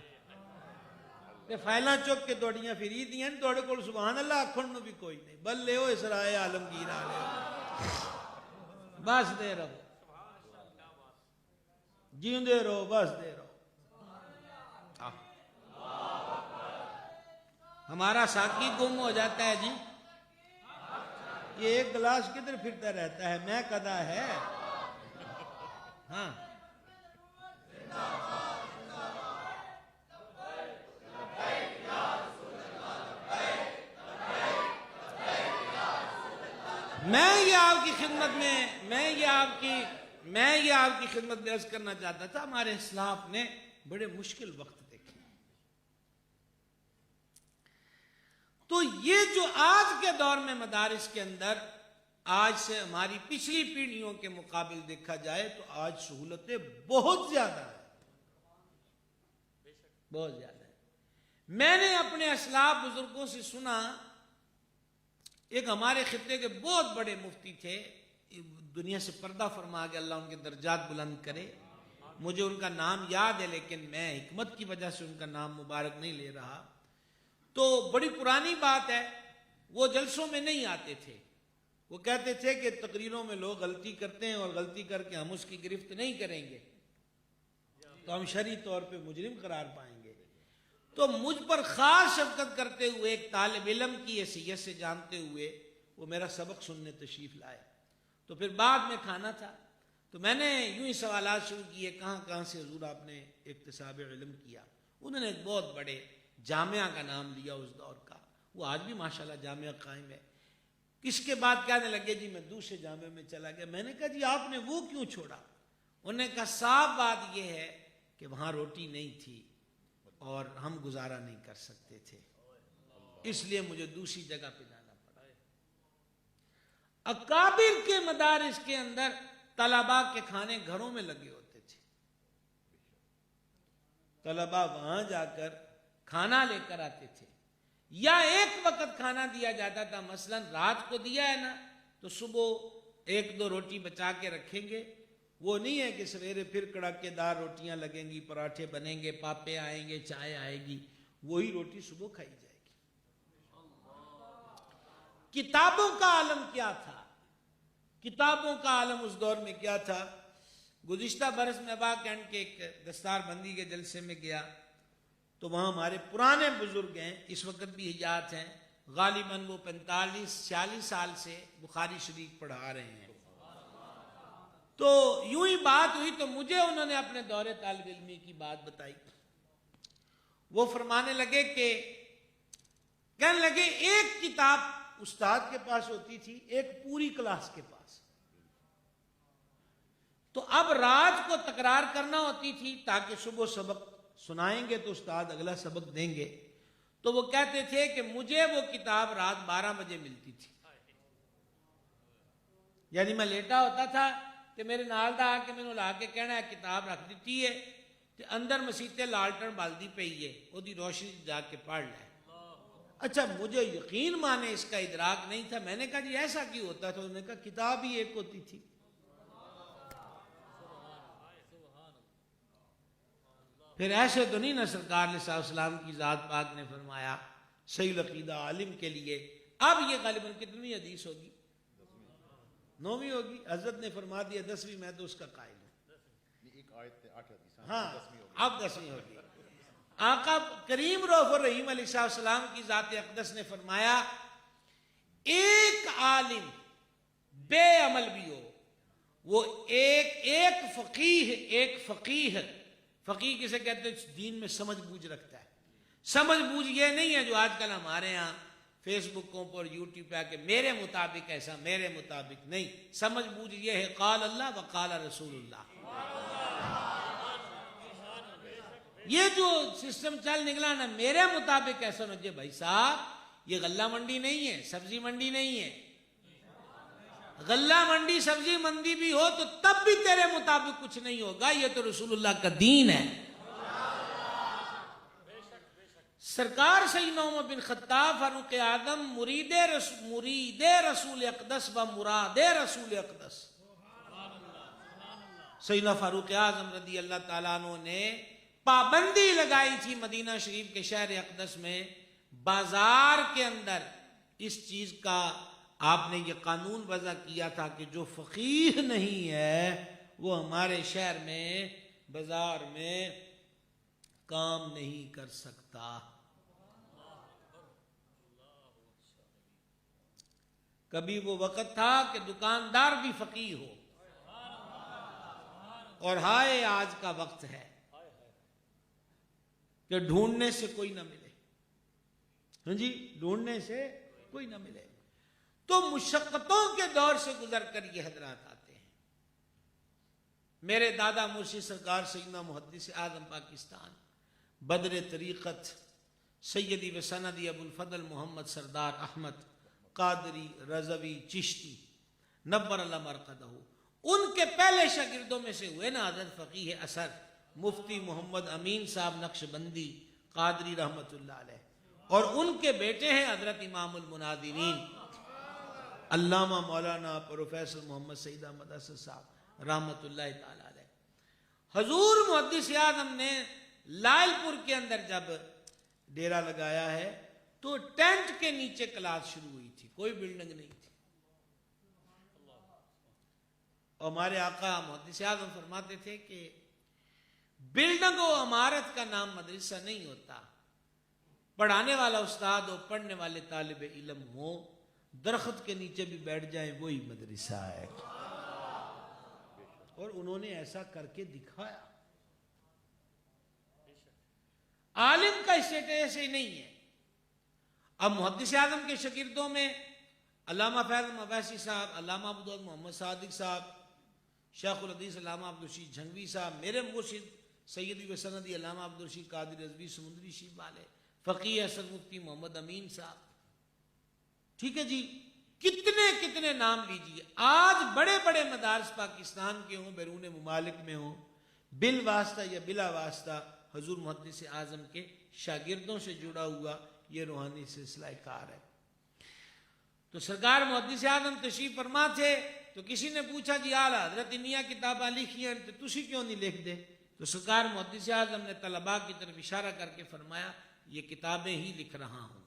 تے فائلہ چک کے توڑیاں پھری دیاں، توڑے کول سبحان اللہ آکھن نو بھی کوئی نہیں، بل لے ہو اسرائے عالمگیر آلے بس دے رہو، جیندے رہو، بس دے رہو۔ ہمارا ساقی گم ہو جاتا ہے جی، یہ ایک گلاس کدھر پھرتا رہتا ہے، میں کدا ہے؟ ہاں میں یہ آپ کی خدمت میں عرض کرنا چاہتا تھا، ہمارے اسلاف نے بڑے مشکل وقت دیکھے، تو یہ جو آج کے دور میں مدارس کے اندر آج سے ہماری پچھلی پیڑھیوں کے مقابل دیکھا جائے تو آج سہولتیں بہت زیادہ ہیں، بہت زیادہ ہیں۔ میں نے اپنے اسلاف بزرگوں سے سنا، ایک ہمارے خطے کے بہت بڑے مفتی تھے، دنیا سے پردہ فرما گیا، اللہ ان کے درجات بلند کرے، مجھے ان کا نام یاد ہے لیکن میں حکمت کی وجہ سے ان کا نام مبارک نہیں لے رہا۔ تو بڑی پرانی بات ہے، وہ جلسوں میں نہیں آتے تھے، وہ کہتے تھے کہ تقریروں میں لوگ غلطی کرتے ہیں اور غلطی کر کے ہم اس کی گرفت نہیں کریں گے تو ہم شرعی طور پہ مجرم قرار پائیں گے۔ تو مجھ پر خاص شفقت کرتے ہوئے، ایک طالب علم کی حیثیت سے جانتے ہوئے، وہ میرا سبق سننے تشریف لائے۔ تو پھر بعد میں کھانا تھا، تو میں نے یوں ہی سوالات شروع کیے، کہاں کہاں سے حضور آپ نے اکتساب علم کیا؟ انہوں نے ایک بہت بڑے جامعہ کا نام لیا اس دور کا، وہ آج بھی ماشاءاللہ جامعہ قائم ہے۔ اس کے بعد کہنے لگے جی میں دوسرے جامعہ میں چلا گیا۔ میں نے کہا جی آپ نے وہ کیوں چھوڑا؟ انہوں نے کہا صاف بات یہ ہے کہ وہاں روٹی نہیں تھی اور ہم گزارا نہیں کر سکتے تھے، اس لیے مجھے دوسری جگہ پہ جانا پڑا۔ اکابر کے مدارس کے اندر طلباء کے کھانے گھروں میں لگے ہوتے تھے، طلباء وہاں جا کر کھانا لے کر آتے تھے، یا ایک وقت کھانا دیا جاتا تھا، مثلا رات کو دیا ہے نا تو صبح ایک دو روٹی بچا کے رکھیں گے. وہ نہیں ہے کہ سویرے پھر کڑاکے دار روٹیاں لگیں گی, پراٹھے بنیں گے, پاپے آئیں گے, چائے آئے گی, وہی روٹی صبح کھائی جائے گی. کتابوں کا عالم کیا تھا؟ کتابوں کا عالم اس دور میں کیا تھا؟ گزشتہ برس میں ابا کینٹ کے ایک دستار بندی کے جلسے میں گیا تو وہاں ہمارے پرانے بزرگ ہیں, اس وقت بھی حیات ہیں, غالباً وہ 45-46 سال سے بخاری شریف پڑھا رہے ہیں. تو یوں ہی بات ہوئی تو مجھے انہوں نے اپنے دور طالب علمی کی بات بتائی. وہ فرمانے لگے کہ کہنے لگے ایک کتاب استاد کے پاس ہوتی تھی, ایک پوری کلاس کے پاس. تو اب رات کو تکرار کرنا ہوتی تھی تاکہ صبح سبق سنائیں گے تو استاد اگلا سبق دیں گے. تو وہ کہتے تھے کہ مجھے وہ کتاب رات 12 بجے ملتی تھی. یعنی میں لیٹا ہوتا تھا کہ میرے نال دا آ کے میں نے لا کے کہنا ہے کتاب رکھ دیتی ہے کہ اندر مسیتے لالٹن بالدی پئی ہے, وہ دی روشنی جا کے پڑھ لے. اچھا مجھے یقین مانے اس کا ادراک نہیں تھا. میں نے کہا جی ایسا کیوں ہوتا تھا؟ انہوں نے کہا کتاب ہی ایک ہوتی تھی. پھر ایسے تو نہیں نا سرکار علیہ السلام کی ذات پاک نے فرمایا صحیح العقیدہ عالم کے لیے. اب یہ غالباً کتنی حدیث ہوگی؟ 9ویں ہوگی. حضرت نے فرما دیا 10ویں, میں تو اس کا قائل ہوں. ایک آیت 8 حدیث. ہاں اب 10ویں ہوگی. آقا کریم رؤوف الرحیم علیہ السلام کی ذات اقدس نے فرمایا ایک عالم بے عمل بھی ہو, وہ ایک فقیہ فقیہ کسے کہتے ہیں؟ دین میں سمجھ بوجھ رکھتا ہے. سمجھ بوجھ یہ نہیں ہے جو آج کل ہمارے ہاں فیس بکوں پر یوٹیوب پہ آ کے میرے مطابق ایسا, میرے مطابق نہیں. سمجھ بوجھ یہ ہے قال اللہ و قال رسول اللہ. یہ جو سسٹم چل نکلا نا میرے مطابق ایسا نہ جائے. بھائی صاحب یہ غلہ منڈی نہیں ہے, سبزی منڈی نہیں ہے. غلہ منڈی سبزی منڈی بھی ہو تو تب بھی تیرے مطابق کچھ نہیں ہوگا. یہ تو رسول اللہ کا دین ہے. سرکار سیدنا عمر بن خطاب فاروق اعظم مرید رسول اقدس و مراد رسول اقدس سیدنا فاروق اعظم رضی اللہ تعالیٰ عنہ نے پابندی لگائی تھی مدینہ شریف کے شہر اقدس میں, بازار کے اندر اس چیز کا آپ نے یہ قانون وضع کیا تھا کہ جو فقیہ نہیں ہے وہ ہمارے شہر میں بازار میں کام نہیں کر سکتا. کبھی وہ وقت تھا کہ دکاندار بھی فقیہ ہو, اور ہائے آج کا وقت ہے کہ ڈھونڈنے سے کوئی نہ ملے. ہاں جی, ڈھونڈنے سے کوئی نہ ملے. تو مشقتوں کے دور سے گزر کر یہ حضرات آتے ہیں. میرے دادا مرشد سرکار سیدنا محدث اعظم پاکستان بدر طریقت سیدی و سندی ابو الفضل محمد سردار احمد قادری رضوی چشتی نبر اللہ مرقدہ, ان کے پہلے شاگردوں میں سے ہوئے نا حضرت فقیہ اثر مفتی محمد امین صاحب نقشبندی قادری رحمت اللہ علیہ, اور ان کے بیٹے ہیں حضرت امام المناظرین علامہ مولانا پروفیسر محمد سعید احمد اسد صاحب رحمت اللہ تعالی علیہ. حضور محدث اعظم نے لائل پور کے اندر جب ڈیرا لگایا ہے تو ٹینٹ کے نیچے کلاس شروع ہوئی تھی, کوئی بلڈنگ نہیں تھی. اور ہمارے آقا محدث اعظم فرماتے تھے کہ بلڈنگ و عمارت کا نام مدرسہ نہیں ہوتا, پڑھانے والا استاد ہو, پڑھنے والے طالب علم ہو, درخت کے نیچے بھی بیٹھ جائیں وہی مدرسہ ہے. اور انہوں نے ایسا کر کے دکھایا. عالم کا اسٹیٹس ایسے نہیں ہے. اب محدث اعظم کے شاگردوں میں علامہ فیض مویسی صاحب, علامہ عبدالعزیز محمد صادق صاحب, شیخ الحدیث علامہ عبدالرشید جھنگوی صاحب, میرے مرشد سیدی و سندی علامہ عبدالرشید قادری رضوی سمندری شیخ والے, فقیہ حسن مفتی محمد امین صاحب. ٹھیک ہے جی, کتنے کتنے نام لیجیے. آج بڑے بڑے مدارس پاکستان کے ہوں, بیرون ممالک میں ہوں, بال واسطہ یا بلا واسطہ حضور محدث اعظم کے شاگردوں سے جڑا ہوا یہ روحانی سلسلہ کار ہے. تو سرکار محدث اعظم تشریف فرما تھے تو کسی نے پوچھا جی اعلیٰ حضرت انیاں کتاباں لکھی ہیں تو تسی کیوں نہیں لکھ دے؟ تو سرکار محدث اعظم نے طلباء کی طرف اشارہ کر کے فرمایا یہ کتابیں ہی لکھ رہا ہوں۔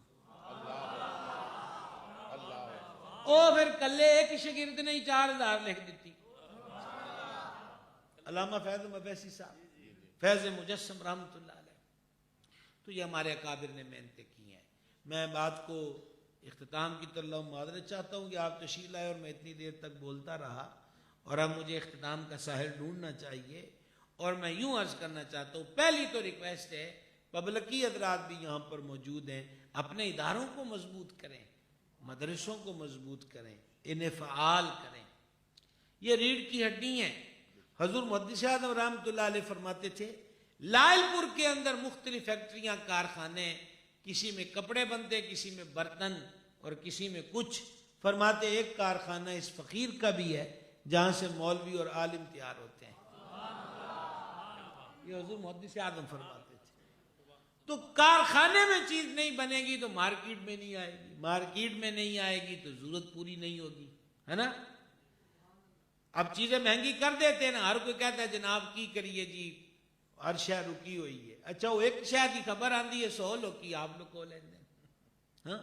او پھر کلے ایک شاگرد نے 4000 لکھ دیتی۔ علامہ فیض مبیسی صاحب فیض مجسم رحمۃ اللہ علیہ۔ تو یہ ہمارے اکابر نے محنتیں کی ہیں۔ میں بات کو اختتام کی طرف معذرت چاہتا ہوں کہ آپ تشریف لائے اور میں اتنی دیر تک بولتا رہا، اور اب مجھے اختتام کا ساحل ڈھونڈنا چاہیے، اور میں یوں عرض کرنا چاہتا ہوں، پہلی تو ریکویسٹ ہے پبلکی حضرات بھی یہاں پر موجود ہیں، اپنے اداروں کو مضبوط کریں، مدرسوں کو مضبوط کریں، انہیں فعال کریں۔ یہ ریڑھ کی ہڈی ہیں۔ حضور محدث اعظم رحمۃ اللہ علیہ فرماتے تھے لائل پور کے اندر مختلف فیکٹریاں، کارخانے، کسی میں کپڑے بنتے، کسی میں برتن اور کسی میں کچھ۔ فرماتے ایک کارخانہ اس فقیر کا بھی ہے جہاں سے مولوی اور عالم تیار ہوتے ہیں۔ یہ حضور محدث اعظم فرماتے تھے۔ تو کارخانے میں چیز نہیں بنے گی تو مارکیٹ میں نہیں آئے گی، مارکیٹ میں نہیں آئے گی تو ضرورت پوری نہیں ہوگی، ہے نا؟ اب چیزیں مہنگی کر دیتے ہیں نا، ہر کوئی کہتا ہے جناب کی کریے جی ہر شے رکی ہوئی ہے۔ اچھا وہ ایک شے کی خبر آندی ہے 100 لوگ کی آپ لوگ کو لین دیں، ہاں؟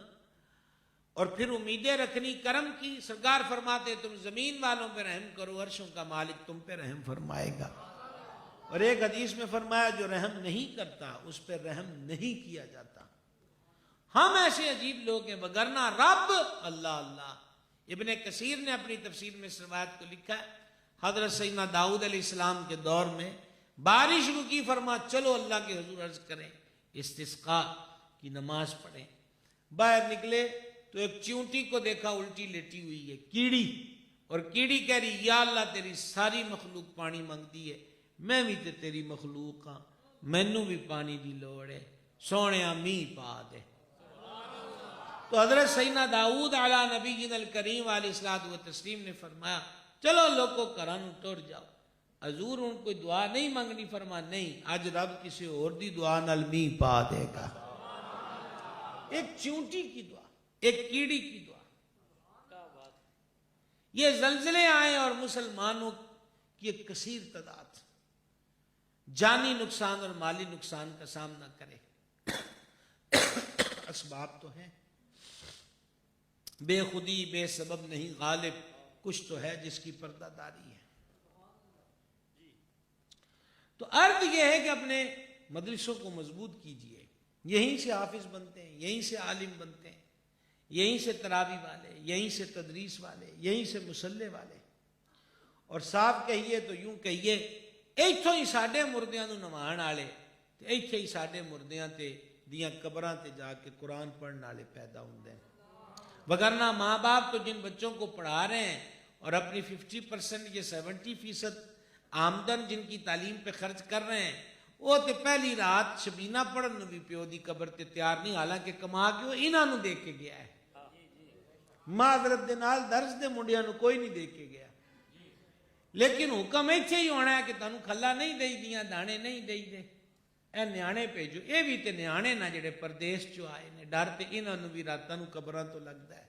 اور پھر امیدیں رکھنی کرم کی۔ سرکار فرماتے تم زمین والوں پہ رحم کرو، عرشوں کا مالک تم پہ رحم فرمائے گا۔ اور ایک حدیث میں فرمایا جو رحم نہیں کرتا اس پہ رحم نہیں کیا جاتا۔ ہم ایسے عجیب لوگ ہیں، وگرنہ رب اللہ اللہ۔ ابن کثیر نے اپنی تفسیر میں اس روایت کو لکھا ہے، حضرت سیدنا داؤد علیہ السلام کے دور میں بارش رکی، فرما چلو اللہ کے حضور عرض کریں، استسقاء کی نماز پڑھیں۔ باہر نکلے تو ایک چیونٹی کو دیکھا الٹی لیٹی ہوئی ہے، کیڑی، اور کیڑی کہہ رہی یا اللہ تیری ساری مخلوق پانی مانگتی ہے، میں بھی تے تیری مخلوق ہاں، مینوں بھی پانی دی لوڑ ہے، سونیا میہ پا دے۔ تو حضرت سیدنا داؤد علی نبینا الکریم علیہ الصلوۃ والتسلیم نے فرمایا چلو لوگوں کرن ٹر جاؤ، حضور ان کو دعا نہیں مانگنی؟ فرما نہیں، آج رب کسی اور دی دعا نال میہ پا دے گا۔ ایک چونٹی کی دعا، ایک کیڑی کی دعا۔ یہ زلزلے آئے اور مسلمانوں کی ایک کثیر تعداد جانی نقصان اور مالی نقصان کا سامنا کرے۔ اسباب تو ہیں، بے خودی بے سبب نہیں غالب، کچھ تو ہے جس کی پردہ داری ہے۔ تو عرض یہ ہے کہ اپنے مدرسوں کو مضبوط کیجئے، یہیں سے حافظ بنتے ہیں، یہیں سے عالم بنتے ہیں، یہیں سے تراوی والے، یہیں سے تدریس والے، یہیں سے مصلے والے۔ اور صاف کہیے تو یوں کہیے ایتھوں ہی ساڈے مردیاں نوں نوان والے تے ایتھے ہی ساڈے مردیاں تے دیاں قبراں تے جا کے قرآن پڑھن والے پیدا ہوندے ہیں۔ وگرنہ ماں باپ تو جن بچوں کو پڑھا رہے ہیں اور اپنی 50% یا 70% آمدن جن کی تعلیم پہ خرچ کر رہے ہیں، وہ تے پہلی رات شبینہ پڑھن نوں بھی پیو دی قبر تے تیار نہیں، حالانکہ کما کے وہ انہاں نوں دے کے گیا ہے۔ معذرت دے نال درس دے منڈیاں نوں کوئی نہیں دے کے گیا، لیکن حکم ایتھے ہی ہونا ہے کہ تانوں کھلا نہیں دئی دیاں، دانے نہیں دئی دے، اے نیانے بھیجو۔ اے بھی تے نیانے نہ جڑے پردیس چوں آئے نے، ڈر تے انہاں نوں بھی راتاں نوں قبراں تو لگدا ہے،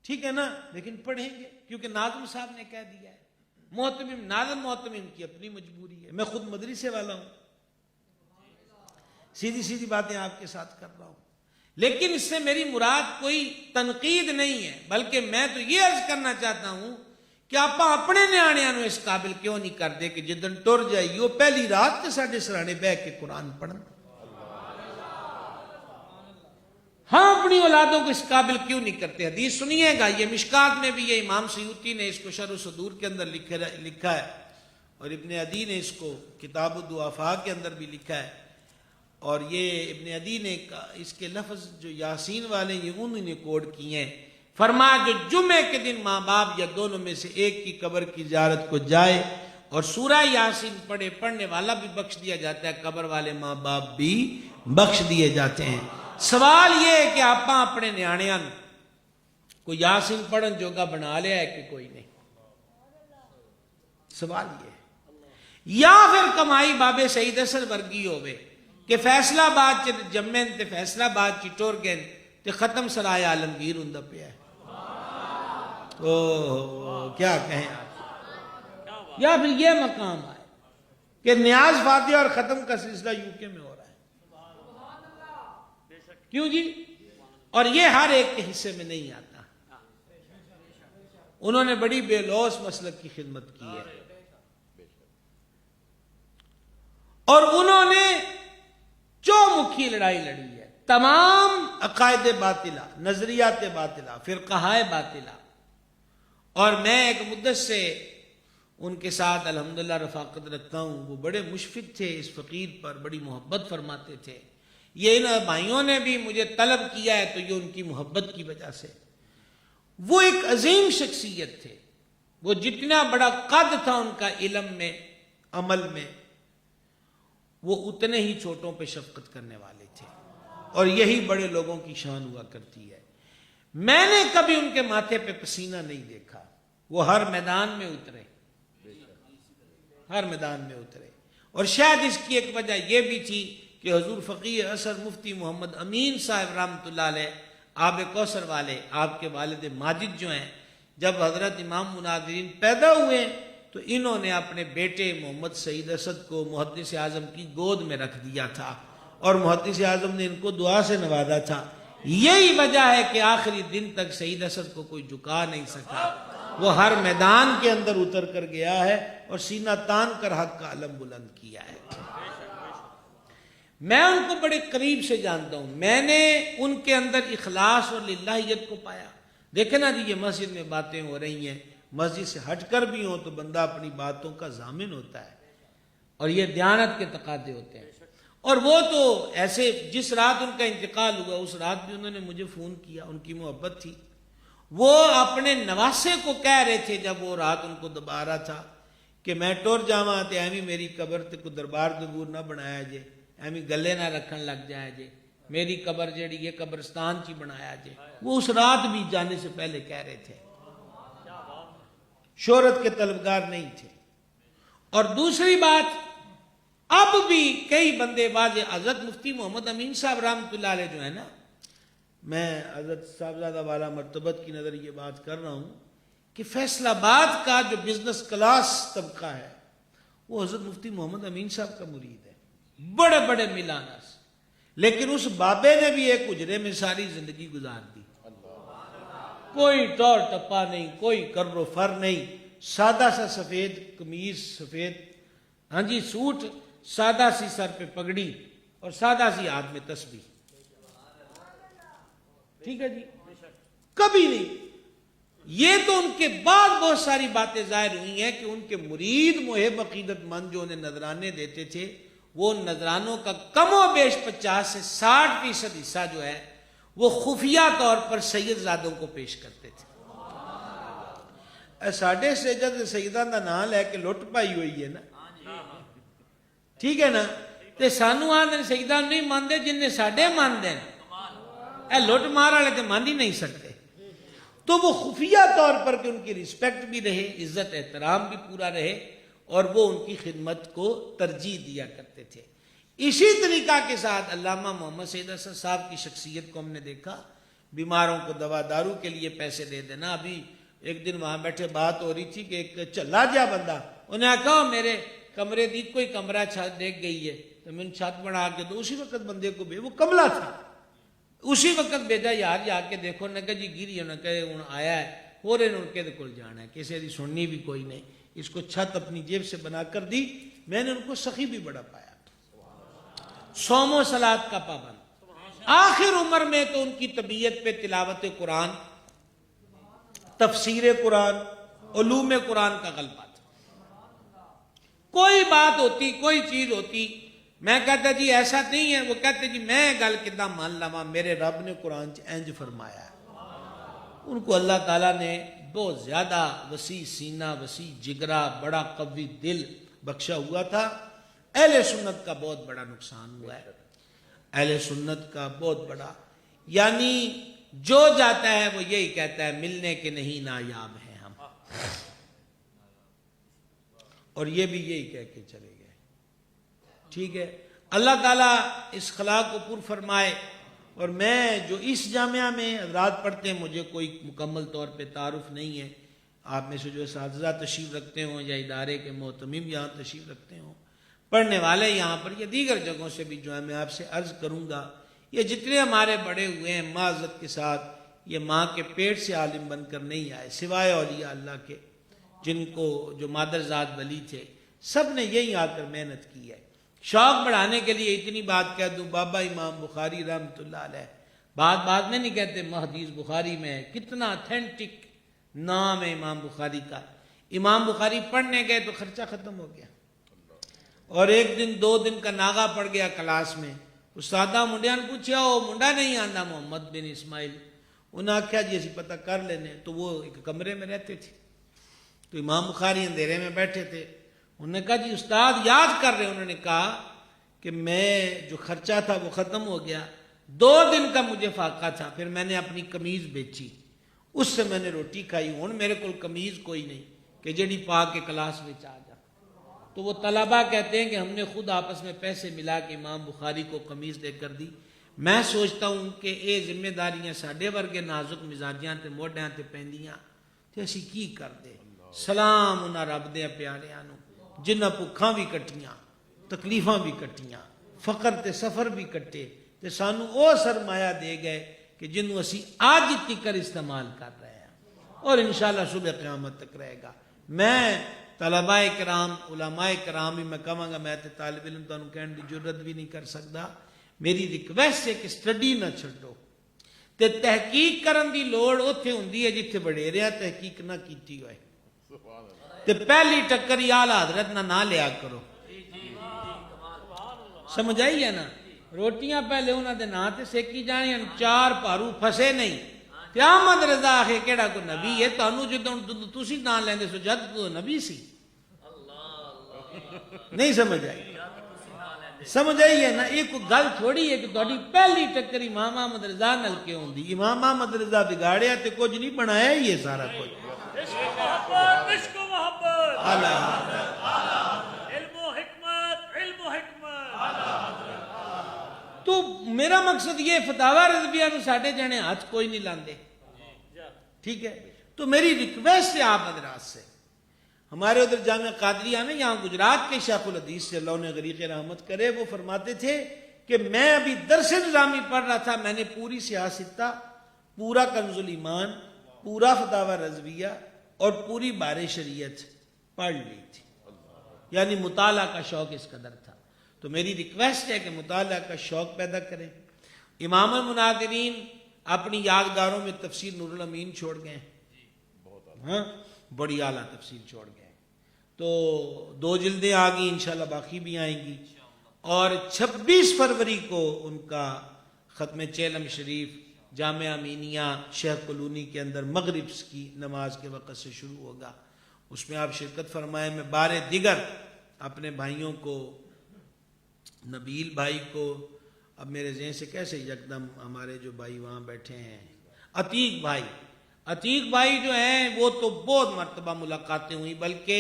ٹھیک ہے نا؟ لیکن پڑھیں گے کیونکہ ناظم صاحب نے کہہ دیا ہے۔ محتمم ناظم محتمم کی اپنی مجبوری ہے، میں خود مدرسے والا ہوں، سیدھی سیدھی باتیں آپ کے ساتھ کر رہا ہوں، لیکن اس سے میری مراد کوئی تنقید نہیں ہے، بلکہ میں تو یہ عرض کرنا چاہتا ہوں کہ آپ اپنے نیاڑیاں نوں اس قابل کیوں نہیں کر دے کہ جدن ٹر جائیے وہ پہلی رات تے ساڈے سرانے بہ کے قرآن پڑھن۔ ہاں اپنی اولادوں کو اس قابل کیوں نہیں کرتے؟ حدیث سنیے گا، یہ مشکات میں بھی یہ امام سیوطی نے اس کو شرح صدور کے اندر لکھا ہے، اور ابن عدی نے اس کو کتاب الضعفاء کے اندر بھی لکھا ہے، اور یہ ابن عدی نے اس کے لفظ جو یاسین والے یہ انہوں نے کوڈ کیے ہیں۔ فرمایا جو جمعے کے دن ماں باپ یا دونوں میں سے ایک کی قبر کی زیارت کو جائے اور سورہ یاسین پڑھنے والا بھی بخش دیا جاتا ہے، قبر والے ماں باپ بھی بخش دیے جاتے ہیں۔ سوال یہ ہے کہ آپ اپنے نیاڑیاں کو یاسین پڑھن جوگا بنا لیا ہے کہ کوئی نہیں؟ سوال یہ ہے۔ یا پھر کمائی بابے سعید اسد ورگی ہوئے کہ فیصلہ باد چ جمین تے فیصلہ باد چ ٹور گئے تے ختم سرائے عالمگیر ہوندا پیا ہے۔ کیا کہیں آپ، یا پھر یہ مقام آئے کہ نیاز فاتحہ اور ختم کا سلسلہ UK میں ہو رہا ہے. کیوں جی؟ اور یہ ہر ایک کے حصے میں نہیں آتا. انہوں نے بڑی بے لوث مسلک کی خدمت کی ہے، اور انہوں نے چومکھی لڑائی لڑی ہے. تمام عقائد باطلہ، نظریات باطلہ، فرقہائے باطلہ. اور میں ایک مدت سے ان کے ساتھ الحمدللہ رفاقت رکھتا ہوں. وہ بڑے مشفق تھے اس فقیر پر، بڑی محبت فرماتے تھے. یہ ان بھائیوں نے بھی مجھے طلب کیا ہے تو یہ ان کی محبت کی وجہ سے. وہ ایک عظیم شخصیت تھے. وہ جتنا بڑا قد تھا ان کا علم میں، عمل میں، وہ اتنے ہی چھوٹوں پہ شفقت کرنے والے تھے. اور یہی بڑے لوگوں کی شان ہوا کرتی ہے. میں نے کبھی ان کے ماتھے پہ پسینہ نہیں دیکھا. وہ ہر میدان میں اترے، ہر میدان میں اترے. اور شاید اس کی ایک وجہ یہ بھی تھی کہ حضور فقیہ اثر مفتی محمد امین صاحب رحمۃ اللہ علیہ، آب کوثر والے، آپ کے والد ماجد جو ہیں، جب حضرت امام مناظرین پیدا ہوئے تو انہوں نے اپنے بیٹے محمد سعید اسد کو محدث اعظم کی گود میں رکھ دیا تھا، اور محدث اعظم نے ان کو دعا سے نوازا تھا. یہی وجہ ہے کہ آخری دن تک سعید اسد کو کوئی جھکا نہیں سکا. وہ ہر میدان کے اندر اتر کر گیا ہے اور سینہ تان کر حق کا علم بلند کیا ہے. میں ان کو بڑے قریب سے جانتا ہوں. میں نے ان کے اندر اخلاص اور للہیت کو پایا. دیکھیں نا جی، یہ مسجد میں باتیں ہو رہی ہیں، مسجد سے ہٹ کر بھی ہوں تو بندہ اپنی باتوں کا ضامن ہوتا ہے، اور یہ دیانت کے تقاضے ہوتے ہیں. اور وہ تو ایسے، جس رات ان کا انتقال ہوا اس رات بھی انہوں نے مجھے فون کیا. ان کی محبت تھی. وہ اپنے نواسے کو کہہ رہے تھے جب وہ رات ان کو دبا رہا تھا کہ میں ٹور جاواں تے ایویں میری قبر تے کو دربار دبور نہ بنایا جے، ایویں گلے نہ رکھن لگ جائے جے، میری قبر جیڑی یہ قبرستان چی بنایا جے. وہ اس رات بھی جانے سے پہلے کہہ رہے تھے. شہرت کے طلبگار نہیں تھے. اور دوسری بات، اب بھی کئی بندے واضح، حضرت مفتی محمد امین صاحب رحمۃ اللہ علیہ جو ہے نا، میں حضرت صاحبزادہ والا مرتبت کی نظر یہ بات کر رہا ہوں کہ فیصل آباد کا جو بزنس کلاس طبقہ ہے وہ حضرت مفتی محمد امین صاحب کا مرید ہے. بڑے بڑے میلانس. لیکن اس بابے نے بھی ایک اجرے میں ساری زندگی گزار دی. کوئی ٹور ٹپا نہیں، کوئی کر و فر نہیں. سادہ سا سفید قمیض، سفید ہاں جی سوٹ، سادہ سی سر پہ پگڑی، اور سادہ سی ہاتھ میں تسبیح. ٹھیک ہے جی، کبھی نہیں. یہ تو ان کے بعد بہت ساری باتیں ظاہر ہوئی ہیں کہ ان کے مرید محب عقیدت مند جو انہیں نذرانے دیتے تھے، وہ نذرانوں کا کم و بیش 50 سے 60% حصہ جو ہے وہ خفیہ طور پر سید زادوں کو پیش کرتے تھے. ساڈے سید سیدان دا نام لے کے لٹ پائی ہوئی ہے نا، ٹھیک ہے نا. تے سانو آندے سیدان نہیں مانتے جن نے ساڈے مانتے ہیں. اے لٹ مار والے تے مان ہی نہیں سکتے. تو وہ خفیہ طور پر کہ ان کی رسپیکٹ بھی رہے، عزت احترام بھی پورا رہے، اور وہ ان کی خدمت کو ترجیح دیا کرتے تھے. اسی طریقہ کے ساتھ علامہ محمد سعید اسد صاحب کی شخصیت کو ہم نے دیکھا. بیماروں کو دوا دارو کے لیے پیسے دے دینا. ابھی ایک دن وہاں بیٹھے بات ہو رہی تھی کہ ایک چلا جا بندہ، انہیں کہا میرے کمرے دی کوئی کمرہ چھت دیکھ گئی ہے تو میں نے چھت بنا کے دو. اسی وقت بندے کو بھی وہ کملا تھا، اسی وقت بھیجا یار جا کے دیکھو. نے کہا جی گری، انہیں کہے ہوں آیا ہے اور ان کے کول جانا ہے، کسی دی سننی بھی کوئی نہیں. اس کو چھت اپنی جیب سے بنا کر دی. میں نے ان کو سخی بھی بڑا پایا، صوم و صلات کا پابند. آخر عمر میں تو ان کی طبیعت پہ تلاوت قرآن، تفسیر قرآن، علوم قرآن کا غلبہ تھا. کوئی بات ہوتی، کوئی چیز ہوتی، میں کہتا جی ایسا نہیں ہے، وہ کہتے جی میں گل کداں مان لواں، میرے رب نے قرآن انج فرمایا ہے. ان کو اللہ تعالیٰ نے بہت زیادہ وسیع سینہ، وسیع جگرا، بڑا قوی دل بخشا ہوا تھا. اہل سنت کا بہت بڑا نقصان ہوا ہے. اہل سنت کا بہت بڑا، یعنی جو جاتا ہے وہ یہی کہتا ہے ملنے کے نہیں نایاب ہیں ہم، اور یہ بھی یہی کہہ کے چلے گئے. ٹھیک ہے، اللہ تعالیٰ اس خلا کو پر فرمائے. اور میں جو اس جامعہ میں حضرات پڑھتے ہیں مجھے کوئی مکمل طور پہ تعارف نہیں ہے، آپ میں سے جو اساتذہ تشریف رکھتے ہوں یا ادارے کے محتمم یہاں تشریف رکھتے ہوں، پڑھنے والے یہاں پر یا دیگر جگہوں سے بھی جو ہے میں آپ سے عرض کروں گا، یہ جتنے ہمارے بڑے ہوئے ہیں معذرت کے ساتھ یہ ماں کے پیٹ سے عالم بن کر نہیں آئے، سوائے اولیاء اللہ کے جن کو جو مادر ذات ولی تھے، سب نے یہی آ کر محنت کی ہے۔ شوق بڑھانے کے لیے اتنی بات کہہ دوں، بابا امام بخاری رحمۃ اللہ علیہ، بات میں نہیں کہتے حدیث بخاری میں ہے، کتنا اتھینٹک نام ہے امام بخاری کا۔ امام بخاری پڑھنے گئے تو خرچہ ختم ہو گیا، اور ایک دن 2 دن کا ناغا پڑ گیا کلاس میں، استادہ منڈیا نے پوچھا وہ منڈا نہیں آندا محمد بن اسماعیل، انہوں نے آخیا جی اسی پتہ کر لینے، تو وہ ایک کمرے میں رہتے تھے، تو امام بخاری اندھیرے میں بیٹھے تھے، انہوں نے کہا جی استاد یاد کر رہے، انہوں نے کہا کہ میں جو خرچہ تھا وہ ختم ہو گیا، 2 دن کا مجھے فاقہ تھا، پھر میں نے اپنی قمیض بیچی، اس سے میں نے روٹی کھائی، ہوں میرے کو قمیض کوئی نہیں کہ جڑی پا کے کلاس میں آ جا۔ تو وہ طلباء کہتے ہیں کہ ہم نے خود آپس میں پیسے ملا کے امام بخاری کو قمیض دے کر دی۔ میں سوچتا ہوں کہ یہ ذمہ داریاں ساڈے ورگے نازک مزاجیاں تے موڈیاں تے پیندیاں تے اسی کی کر دے۔ سلام انہاں رب دے پیاریاں نو جنہاں بھکھاں بھی کٹیاں، تکلیفاں بھی کٹیاں، فقر تے سفر بھی کٹے تے سانو او سرمایہ دے گئے کہ جنوں اسی آج تک استعمال کر رہے ہیں اور انشاءاللہ صبح قیامت تک رہے گا۔ میں طلباء کرام، علماء کرام بھی میں کہاں گا، میں تے طالب علم تانوں کہن دی جرت بھی نہیں کر سکتا، میری ریکویسٹ ہے کہ سٹڈی نہ چھڈو تے تحقیق کرن دی لوڑ اوتھے ہوندی ہے جتھے وڈیریاں تحقیق نہ کیتی ہوئے، تے پہلی ٹکر اعلی حضرت نہ لیا کرو، سمجھ آئی ہے نا؟ روٹیاں پہلے انہاں دے نا تے سیکی جانیاں، 4 پارو پھسے نہیں، تے احمد رضا آخے کیڑا کو نبی ہے، تانوں جدوں تسی نام لیندے سو جد تو نبی سی، نہیں سمجھ آئی؟ سمجھ آئی ہے نا؟ ایک گل تھوڑی ہے کہ تہاڈی پہلی ٹکر امام احمد رضا نال کیوں ہوندی؟ امام احمد رضا بگاڑیا تے کچھ نہیں بنایا ہی ہے سارا کچھ۔ عشق و محبت، عشق و محبت، علم و حکمت، علم و حکمت۔ تو میرا مقصد یہ فتاوی رضویہ نو ساڈے جنے ہاتھ کوئی نہیں لاندے، ٹھیک ہے؟ تو میری ریکویسٹ ہے آپ حضرات سے، ہمارے ادھر جامعہ قادریہ میں یہاں گجرات کے شیخ الحدیث سے اللہ نے غریق رحمت کرے، وہ فرماتے تھے کہ میں ابھی درس نظامی پڑھ رہا تھا، میں نے پوری سیاستہ، پورا کنز الایمان، پورا فتاوی رضویہ اور پوری بار شریعت پڑھ لی تھی، یعنی مطالعہ کا شوق اس قدر تھا۔ تو میری ریکویسٹ ہے کہ مطالعہ کا شوق پیدا کریں۔ امام المناظرین اپنی یادگاروں میں تفسیر نور الامین چھوڑ گئے، ہاں بڑی اعلیٰ تفسیر چھوڑ گئے، تو 2 جلدیں آ گئی، انشاءاللہ باقی بھی آئیں گی، اور 26 فروری کو ان کا ختم چیلم شریف جامعہ امینیہ شیخ کلونی کے اندر مغرب کی نماز کے وقت سے شروع ہوگا، اس میں آپ شرکت فرمائیں۔ میں بار دیگر اپنے بھائیوں کو، نبیل بھائی کو، اب میرے ذہن سے کیسے یکدم ہمارے جو بھائی وہاں بیٹھے ہیں، عتیق بھائی جو ہیں وہ تو بہت مرتبہ ملاقاتیں ہوئی، بلکہ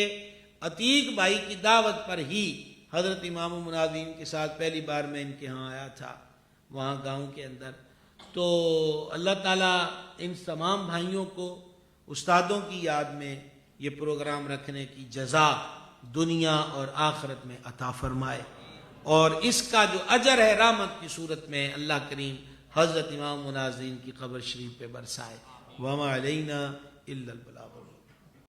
عتیق بھائی کی دعوت پر ہی حضرت امام المناظرین کے ساتھ پہلی بار میں ان کے ہاں آیا تھا، وہاں گاؤں کے اندر۔ تو اللہ تعالیٰ ان تمام بھائیوں کو استادوں کی یاد میں یہ پروگرام رکھنے کی جزا دنیا اور آخرت میں عطا فرمائے، اور اس کا جو اجر ہے رحمت کی صورت میں اللہ کریم حضرت امام مناظرین کی قبر شریف پہ برسائے۔ وما علینا الا البلاغ۔